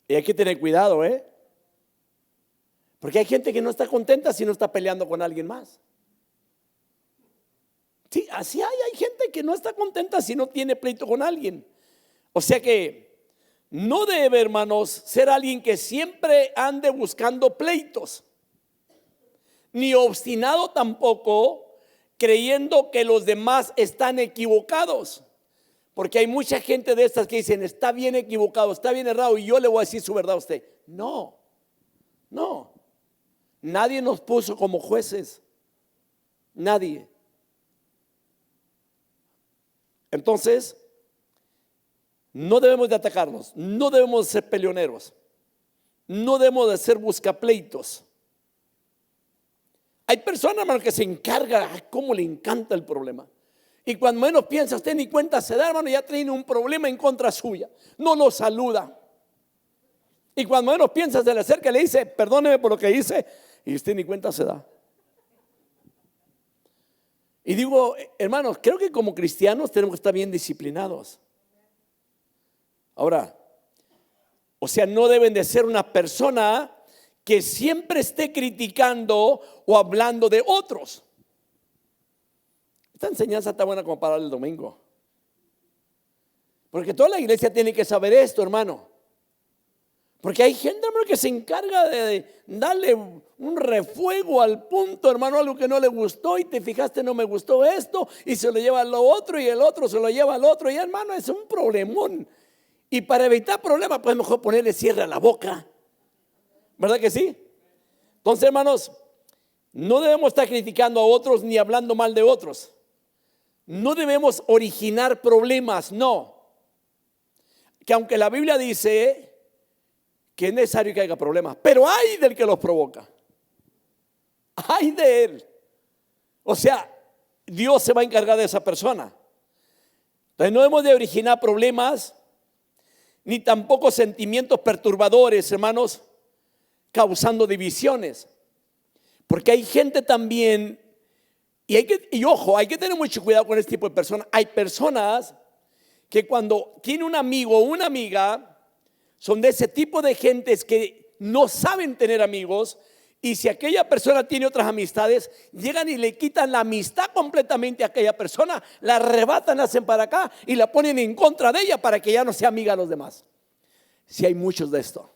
Y hay que tener cuidado, porque hay gente que no está contenta si no está peleando con alguien más. Sí, así hay gente que no está contenta si no tiene pleito con alguien. O sea que no debe, hermanos, ser alguien que siempre ande buscando pleitos, ni obstinado tampoco, creyendo que los demás están equivocados. Porque hay mucha gente de estas que dicen, está bien equivocado, está bien errado, y yo le voy a decir su verdad a usted. No. Nadie nos puso como jueces. Nadie. Entonces, no debemos de atacarnos, no debemos de ser peleoneros, no debemos de ser buscapleitos. Hay personas, hermano, que se encargan, cómo le encanta el problema. Y cuando menos piensa usted ni cuenta se da, hermano, ya tiene un problema en contra suya. No lo saluda. Y cuando menos piensa se le acerca y le dice, perdóneme por lo que hice, y usted ni cuenta se da. Y digo, hermanos, creo que como cristianos tenemos que estar bien disciplinados. Ahora, o sea, no deben de ser una persona que siempre esté criticando o hablando de otros. Esta enseñanza está buena como para el domingo, porque toda la iglesia tiene que saber esto, hermano. Porque hay gente, hermano, que se encarga de darle un refuego al punto, hermano, algo que no le gustó, y te fijaste, no me gustó esto, y se lo lleva a lo otro, y el otro se lo lleva al otro, y hermano, es un problemón. Y para evitar problemas, pues mejor ponerle cierre a la boca. ¿Verdad que sí? Entonces, hermanos, no debemos estar criticando a otros ni hablando mal de otros. No debemos originar problemas, no. Que aunque la Biblia dice que es necesario que haya problemas, pero hay del que los provoca. Hay de él. O sea, Dios se va a encargar de esa persona. Entonces no debemos de originar problemas, ni tampoco sentimientos perturbadores, hermanos, causando divisiones. Porque hay gente también, y ojo, hay que tener mucho cuidado con este tipo de personas. Hay personas que cuando tiene un amigo o una amiga, son de ese tipo de gentes que no saben tener amigos, y si aquella persona tiene otras amistades, llegan y le quitan la amistad completamente a aquella persona, la arrebatan, hacen para acá y la ponen en contra de ella para que ya no sea amiga de los demás. Si hay muchos de esto.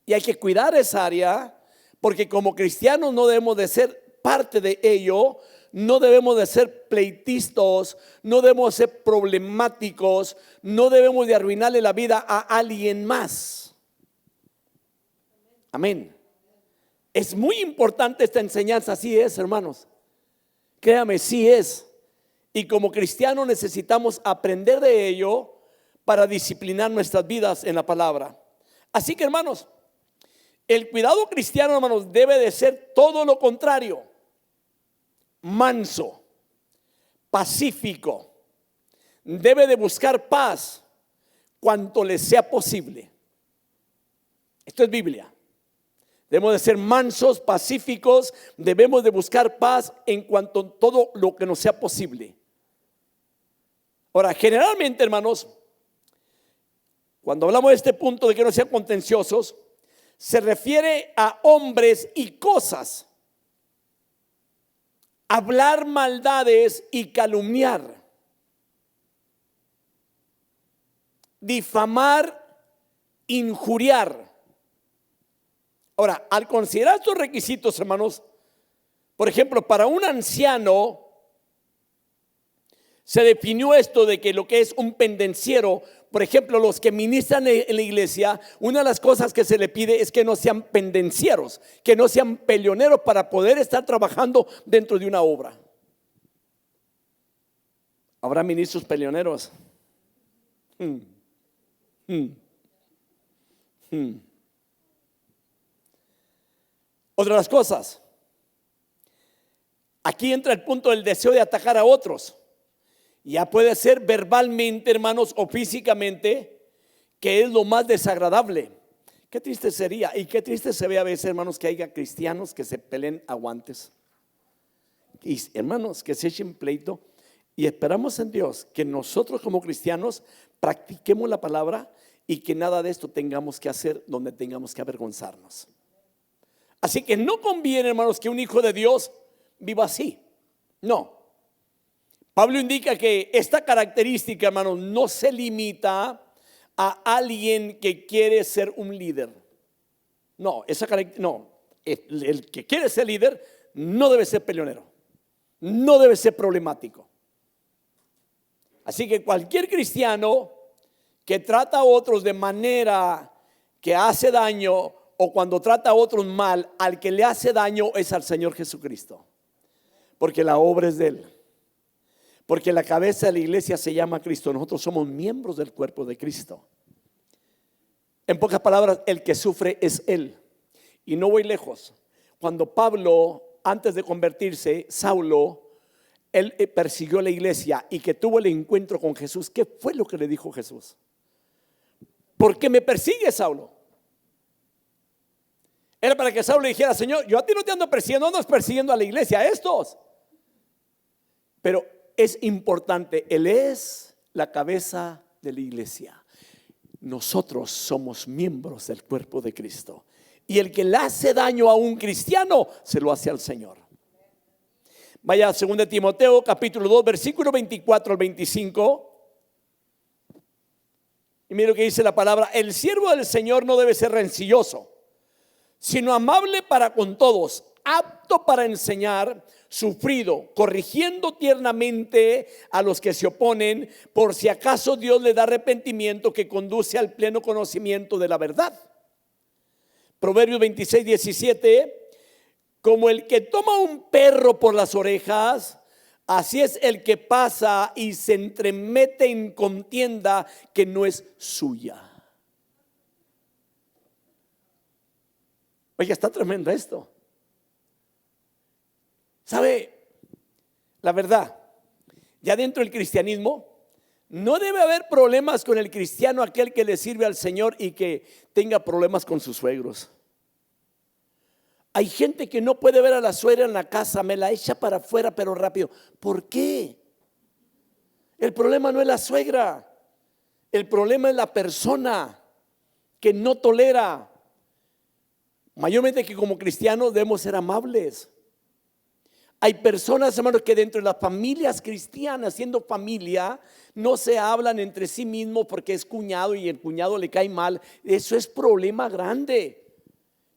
Y hay que cuidar esa área, porque como cristianos no debemos de ser parte de ello, no debemos de ser pleitistas, no debemos de ser problemáticos, no debemos de arruinarle la vida a alguien más. Amén. Es muy importante esta enseñanza, así es, hermanos. Créame, sí es. Y como cristianos necesitamos aprender de ello para disciplinar nuestras vidas en la palabra. Así que, hermanos, el cuidado cristiano, hermanos, debe de ser todo lo contrario: manso, pacífico. Debe de buscar paz cuanto le sea posible. Esto es Biblia. Debemos de ser mansos, pacíficos. Debemos de buscar paz en cuanto a todo lo que nos sea posible. Ahora, generalmente, hermanos, cuando hablamos de este punto de que no sean contenciosos, se refiere a hombres y cosas. Hablar maldades y calumniar. Difamar, injuriar. Ahora, al considerar estos requisitos, hermanos, por ejemplo, para un anciano se definió esto de que lo que es un pendenciero, por ejemplo, los que ministran en la iglesia, una de las cosas que se le pide es que no sean pendencieros, que no sean peleoneros para poder estar trabajando dentro de una obra. ¿Habrá ministros peleoneros? Otra de las cosas, aquí entra el punto del deseo de atacar a otros. Ya puede ser verbalmente, hermanos, o físicamente, que es lo más desagradable. Qué triste sería y qué triste se ve a veces, hermanos, que haya cristianos que se peleen a guantes. Y hermanos, que se echen pleito. Y esperamos en Dios que nosotros como cristianos practiquemos la palabra y que nada de esto tengamos que hacer donde tengamos que avergonzarnos. Así que no conviene, hermanos, que un hijo de Dios viva así. No. Pablo indica que esta característica, hermanos, no se limita a alguien que quiere ser un líder. No, el que quiere ser líder no debe ser peleonero, no debe ser problemático. Así que cualquier cristiano que trata a otros de manera que hace daño, o cuando trata a otros mal, al que le hace daño es al Señor Jesucristo, porque la obra es de Él. Porque la cabeza de la iglesia se llama Cristo. Nosotros somos miembros del cuerpo de Cristo. En pocas palabras, el que sufre es Él. Y no voy lejos. Cuando Pablo, antes de convertirse, Saulo, él persiguió la iglesia y que tuvo el encuentro con Jesús. ¿Qué fue lo que le dijo Jesús? ¿Por qué me persigue, Saulo? Era para que Saulo le dijera: Señor, yo a ti no te ando persiguiendo, no andas persiguiendo a la iglesia, a estos. Pero es importante, Él es la cabeza de la iglesia. Nosotros somos miembros del cuerpo de Cristo. Y el que le hace daño a un cristiano, se lo hace al Señor. Vaya a 2 Timoteo capítulo 2, versículo 24 al 25. Y mire lo que dice la palabra: el siervo del Señor no debe ser rencilloso, sino amable para con todos, apto para enseñar, sufrido, corrigiendo tiernamente a los que se oponen, por si acaso Dios le da arrepentimiento que conduce al pleno conocimiento de la verdad. Proverbios 26, 17: como el que toma un perro por las orejas, así es el que pasa y se entremete en contienda que no es suya. Oye, está tremendo esto. ¿Sabe? La verdad, ya dentro del cristianismo no debe haber problemas con el cristiano, aquel que le sirve al Señor y que tenga problemas con sus suegros. Hay gente que no puede ver a la suegra en la casa, me la echa para afuera pero rápido. ¿Por qué? El problema no es la suegra, el problema es la persona que no tolera. Mayormente que como cristianos debemos ser amables. Hay personas, hermanos, que dentro de las familias cristianas, siendo familia, no se hablan entre sí mismos porque es cuñado y el cuñado le cae mal. Eso es problema grande.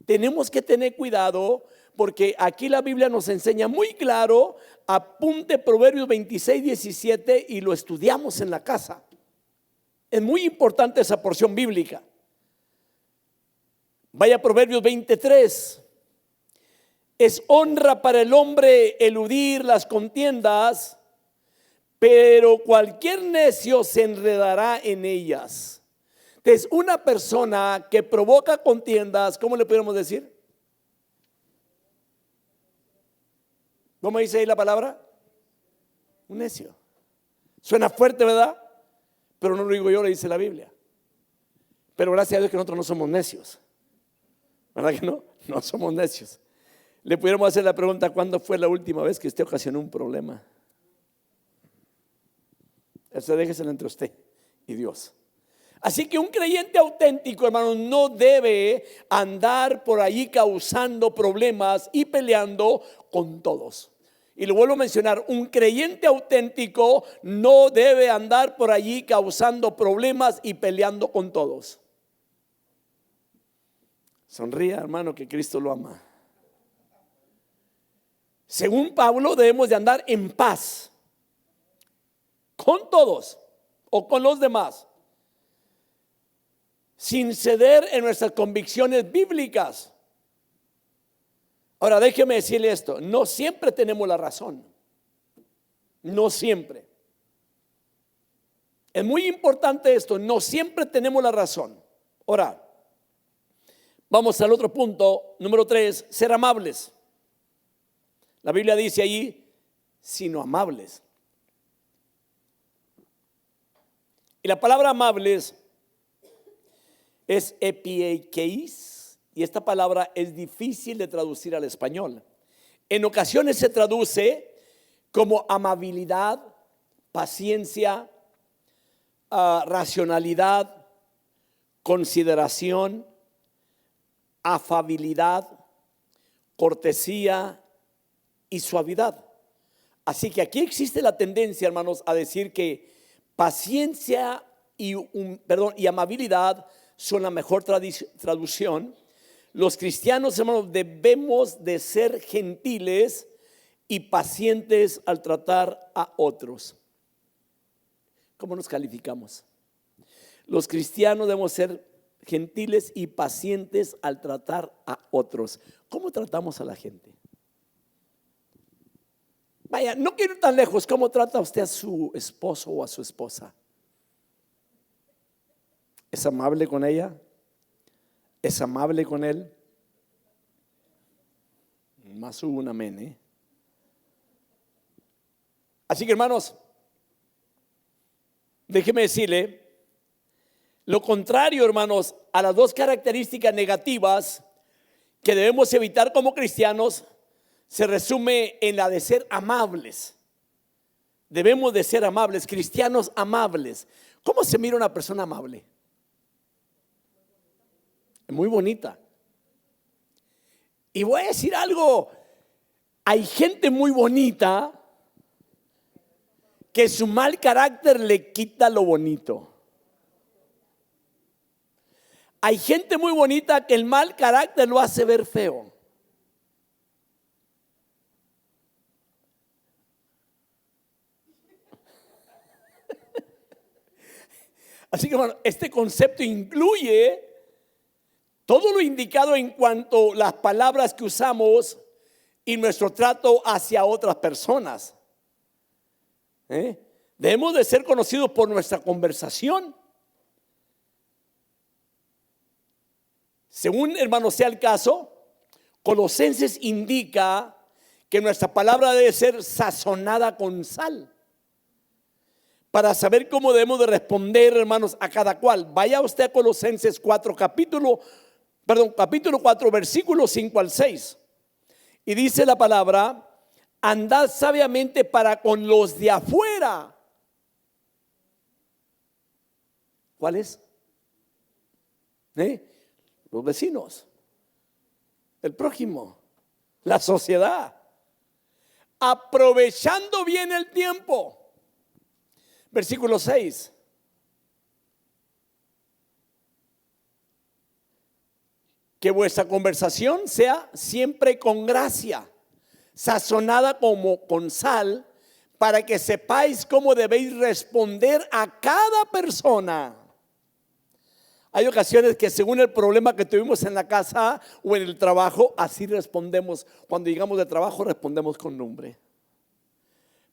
Tenemos que tener cuidado porque aquí la Biblia nos enseña muy claro. Apunte Proverbios 26, 17 y lo estudiamos en la casa. Es muy importante esa porción bíblica. Vaya a Proverbios 23. Es honra para el hombre eludir las contiendas, pero cualquier necio se enredará en ellas. Entonces, una persona que provoca contiendas, ¿cómo le podemos decir? ¿Cómo dice ahí la palabra? Un necio. Suena fuerte, ¿verdad? Pero no lo digo yo, lo dice la Biblia. Pero gracias a Dios que nosotros no somos necios. ¿Verdad que no? No somos necios. Le pudiéramos hacer la pregunta: ¿cuándo fue la última vez que usted ocasionó un problema? Eso déjeselo entre usted y Dios. Así que un creyente auténtico, hermanos, no debe andar por ahí causando problemas y peleando con todos. Y lo vuelvo a mencionar: un creyente auténtico no debe andar por allí causando problemas y peleando con todos. Sonría, hermano, que Cristo lo ama. Según Pablo, debemos de andar en paz con todos o con los demás, sin ceder en nuestras convicciones bíblicas. Ahora, déjeme decirle esto: no siempre tenemos la razón. No siempre. Es muy importante esto: no siempre tenemos la razón. Ahora, vamos al otro punto, número 3, ser amables. La Biblia dice allí, sino amables. Y la palabra amables es epieikeis, y esta palabra es difícil de traducir al español. En ocasiones se traduce como amabilidad, paciencia, racionalidad, consideración, afabilidad, cortesía y suavidad. Así que aquí existe la tendencia, hermanos, a decir que paciencia y amabilidad son la mejor traducción. Los cristianos, hermanos, debemos de ser gentiles y pacientes al tratar a otros. ¿Cómo nos calificamos? Los cristianos debemos ser gentiles y pacientes al tratar a otros. ¿Cómo tratamos a la gente? Vaya, no quiero ir tan lejos. ¿Cómo trata usted a su esposo o a su esposa? ¿Es amable con ella? ¿Es amable con él? Más hubo un amén, Así que, hermanos, déjeme decirle lo contrario, hermanos, a las dos características negativas que debemos evitar como cristianos. Se resume en la de ser amables. Debemos de ser amables, cristianos amables. ¿Cómo se mira una persona amable? Muy bonita. Y voy a decir algo: hay gente muy bonita que su mal carácter le quita lo bonito. Hay gente muy bonita que el mal carácter lo hace ver feo. Así que, bueno, este concepto incluye todo lo indicado en cuanto a las palabras que usamos y nuestro trato hacia otras personas. Debemos de ser conocidos por nuestra conversación. Según, hermanos, sea el caso, Colosenses indica que nuestra palabra debe ser sazonada con sal, para saber cómo debemos de responder, hermanos, a cada cual. Vaya usted a Colosenses 4, capítulo 4, versículos 5 al 6. Y dice la palabra: andad sabiamente para con los de afuera. ¿Cuáles? Los vecinos, el prójimo, la sociedad, aprovechando bien el tiempo. Versículo 6. Que vuestra conversación sea siempre con gracia, sazonada como con sal, para que sepáis cómo debéis responder a cada persona, Hay ocasiones que según el problema que tuvimos en la casa o en el trabajo, así respondemos. Cuando llegamos de trabajo respondemos con nombre.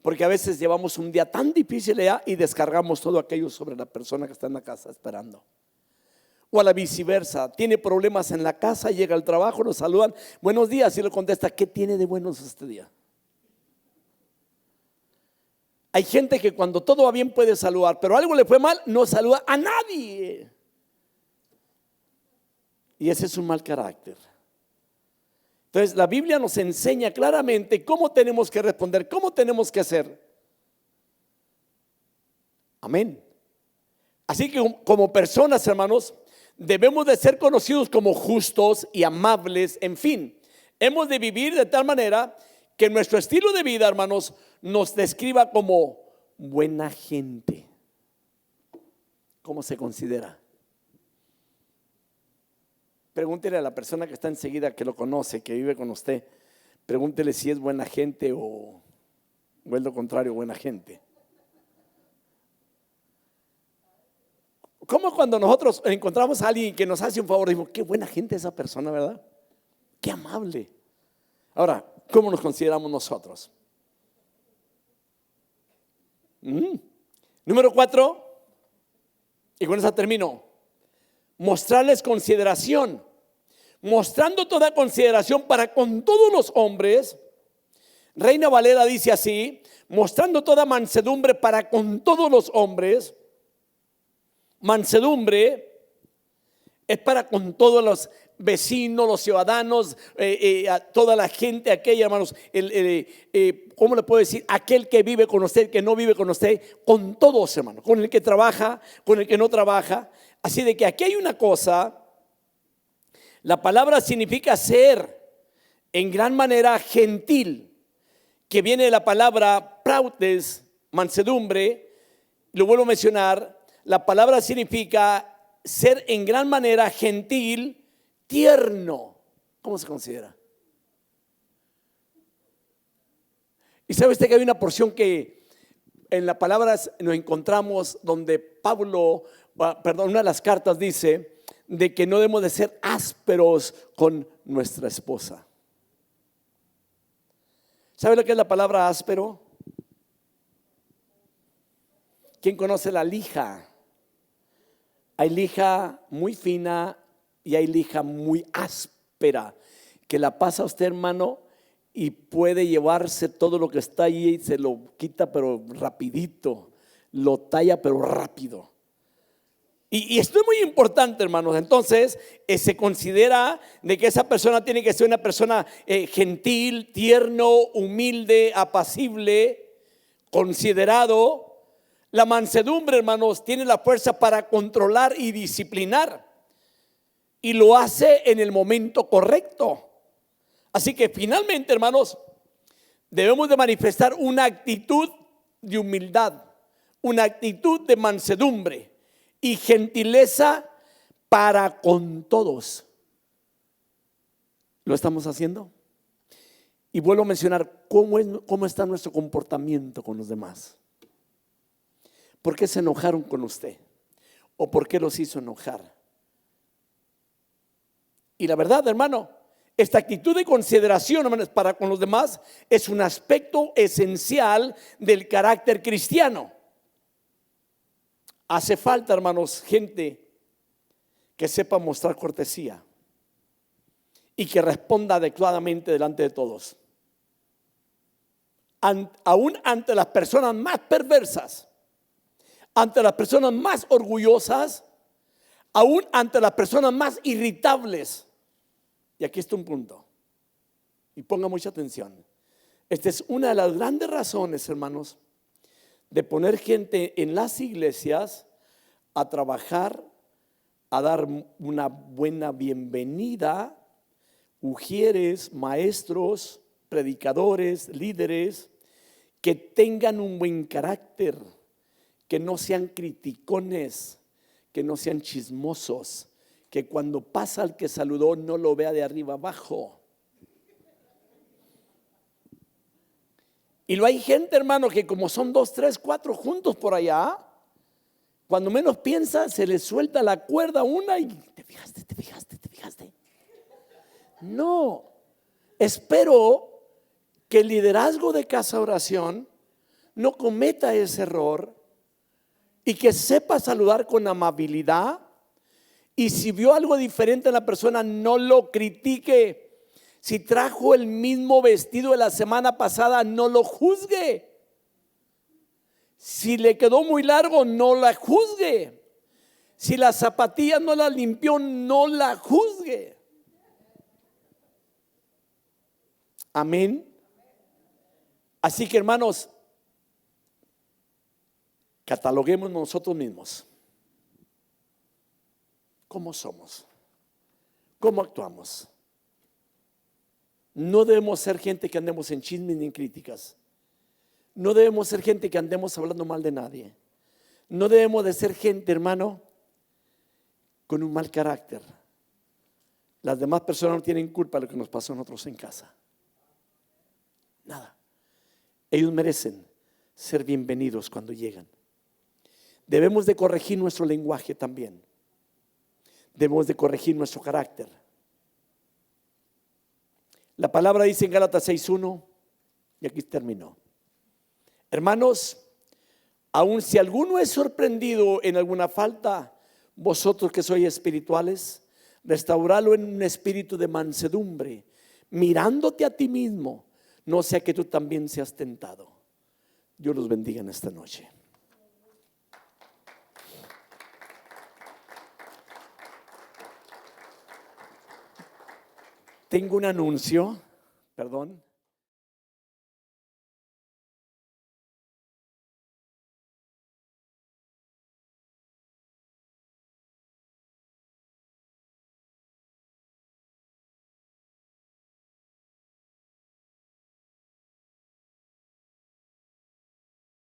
Porque a veces llevamos un día tan difícil allá y descargamos todo aquello sobre la persona que está en la casa esperando. O a la viceversa, tiene problemas en la casa, llega al trabajo, nos saludan, buenos días, y le contesta, ¿qué tiene de buenos este día? Hay gente que cuando todo va bien puede saludar, pero algo le fue mal, no saluda a nadie. Y ese es un mal carácter. Entonces la Biblia nos enseña claramente cómo tenemos que responder, cómo tenemos que hacer. Amén. Así que como personas, hermanos, debemos de ser conocidos como justos y amables, en fin. Hemos de vivir de tal manera que nuestro estilo de vida, hermanos, nos describa como buena gente. ¿Cómo se considera? Pregúntele a la persona que está enseguida, que lo conoce, que vive con usted. Pregúntele si es buena gente o es lo contrario, buena gente. ¿Cómo cuando nosotros encontramos a alguien que nos hace un favor, decimos, qué buena gente esa persona, ¿verdad? Qué amable. Ahora, ¿cómo nos consideramos nosotros? Número 4, y con esa termino. Mostrarles consideración, mostrando toda consideración para con todos los hombres. Reina Valera dice así: mostrando toda mansedumbre para con todos los hombres. Mansedumbre es para con todos los vecinos, los ciudadanos, a toda la gente aquella, hermanos. ¿Cómo le puedo decir? Aquel que vive con usted, que no vive con usted, con todos, hermanos, con el que trabaja, con el que no trabaja. Así de que aquí hay una cosa, la palabra significa ser en gran manera gentil, que viene de la palabra prautes, mansedumbre. Lo vuelvo a mencionar, la palabra significa ser en gran manera gentil, tierno. ¿Cómo se considera? Y sabe usted que hay una porción que en la palabra nos encontramos donde Pablo, una de las cartas dice de que no debemos de ser ásperos con nuestra esposa. ¿Sabe lo que es la palabra áspero? ¿Quién conoce la lija? Hay lija muy fina y hay lija muy áspera, que la pasa usted, hermano, y puede llevarse todo lo que está ahí y se lo quita pero rapidito, lo talla pero rápido. Y esto es muy importante, hermanos. Entonces se considera de que esa persona tiene que ser una persona gentil, tierno, humilde, apacible, considerado. La mansedumbre, hermanos, tiene la fuerza para controlar y disciplinar, y lo hace en el momento correcto. Así que finalmente, hermanos, debemos de manifestar una actitud de humildad, una actitud de mansedumbre y gentileza para con todos. ¿Lo estamos haciendo? Y vuelvo a mencionar cómo está nuestro comportamiento con los demás. ¿Por qué se enojaron con usted? ¿O por qué los hizo enojar? Y la verdad, hermano, esta actitud de consideración, hermanos, para con los demás es un aspecto esencial del carácter cristiano. Hace falta, hermanos, gente que sepa mostrar cortesía y que responda adecuadamente delante de todos. Aún ante las personas más perversas, ante las personas más orgullosas, aún ante las personas más irritables. Y aquí está un punto, y ponga mucha atención. Esta es una de las grandes razones, hermanos, de poner gente en las iglesias a trabajar, a dar una buena bienvenida, ujieres, maestros, predicadores, líderes, que tengan un buen carácter, que no sean criticones, que no sean chismosos, que cuando pasa al que saludó no lo vea de arriba abajo. Y lo hay gente, hermano, que como son 2, 3, 4 juntos por allá, Cuando menos piensa, se le suelta la cuerda una y te fijaste, te fijaste, te fijaste. No, espero que el liderazgo de Casa Oración no cometa ese error y que sepa saludar con amabilidad. Y si vio algo diferente en la persona, no lo critique. Si trajo el mismo vestido de la semana pasada, no lo juzgue. Si le quedó muy largo, no la juzgue. Si la zapatilla no la limpió, no la juzgue. Amén. Así que, hermanos, cataloguemos nosotros mismos. ¿Cómo somos? ¿Cómo actuamos? No debemos ser gente que andemos en chismes ni en críticas. No debemos ser gente que andemos hablando mal de nadie. No debemos de ser gente, hermano, con un mal carácter. Las demás personas no tienen culpa de lo que nos pasó a nosotros en casa. Nada. Ellos merecen ser bienvenidos cuando llegan. Debemos de corregir nuestro lenguaje también. Debemos de corregir nuestro carácter. La palabra dice en Gálatas 6:1, y aquí terminó. Hermanos, aun si alguno es sorprendido en alguna falta, vosotros que sois espirituales, restauralo en un espíritu de mansedumbre, mirándote a ti mismo, no sea que tú también seas tentado. Dios los bendiga en esta noche. Tengo un anuncio, perdón.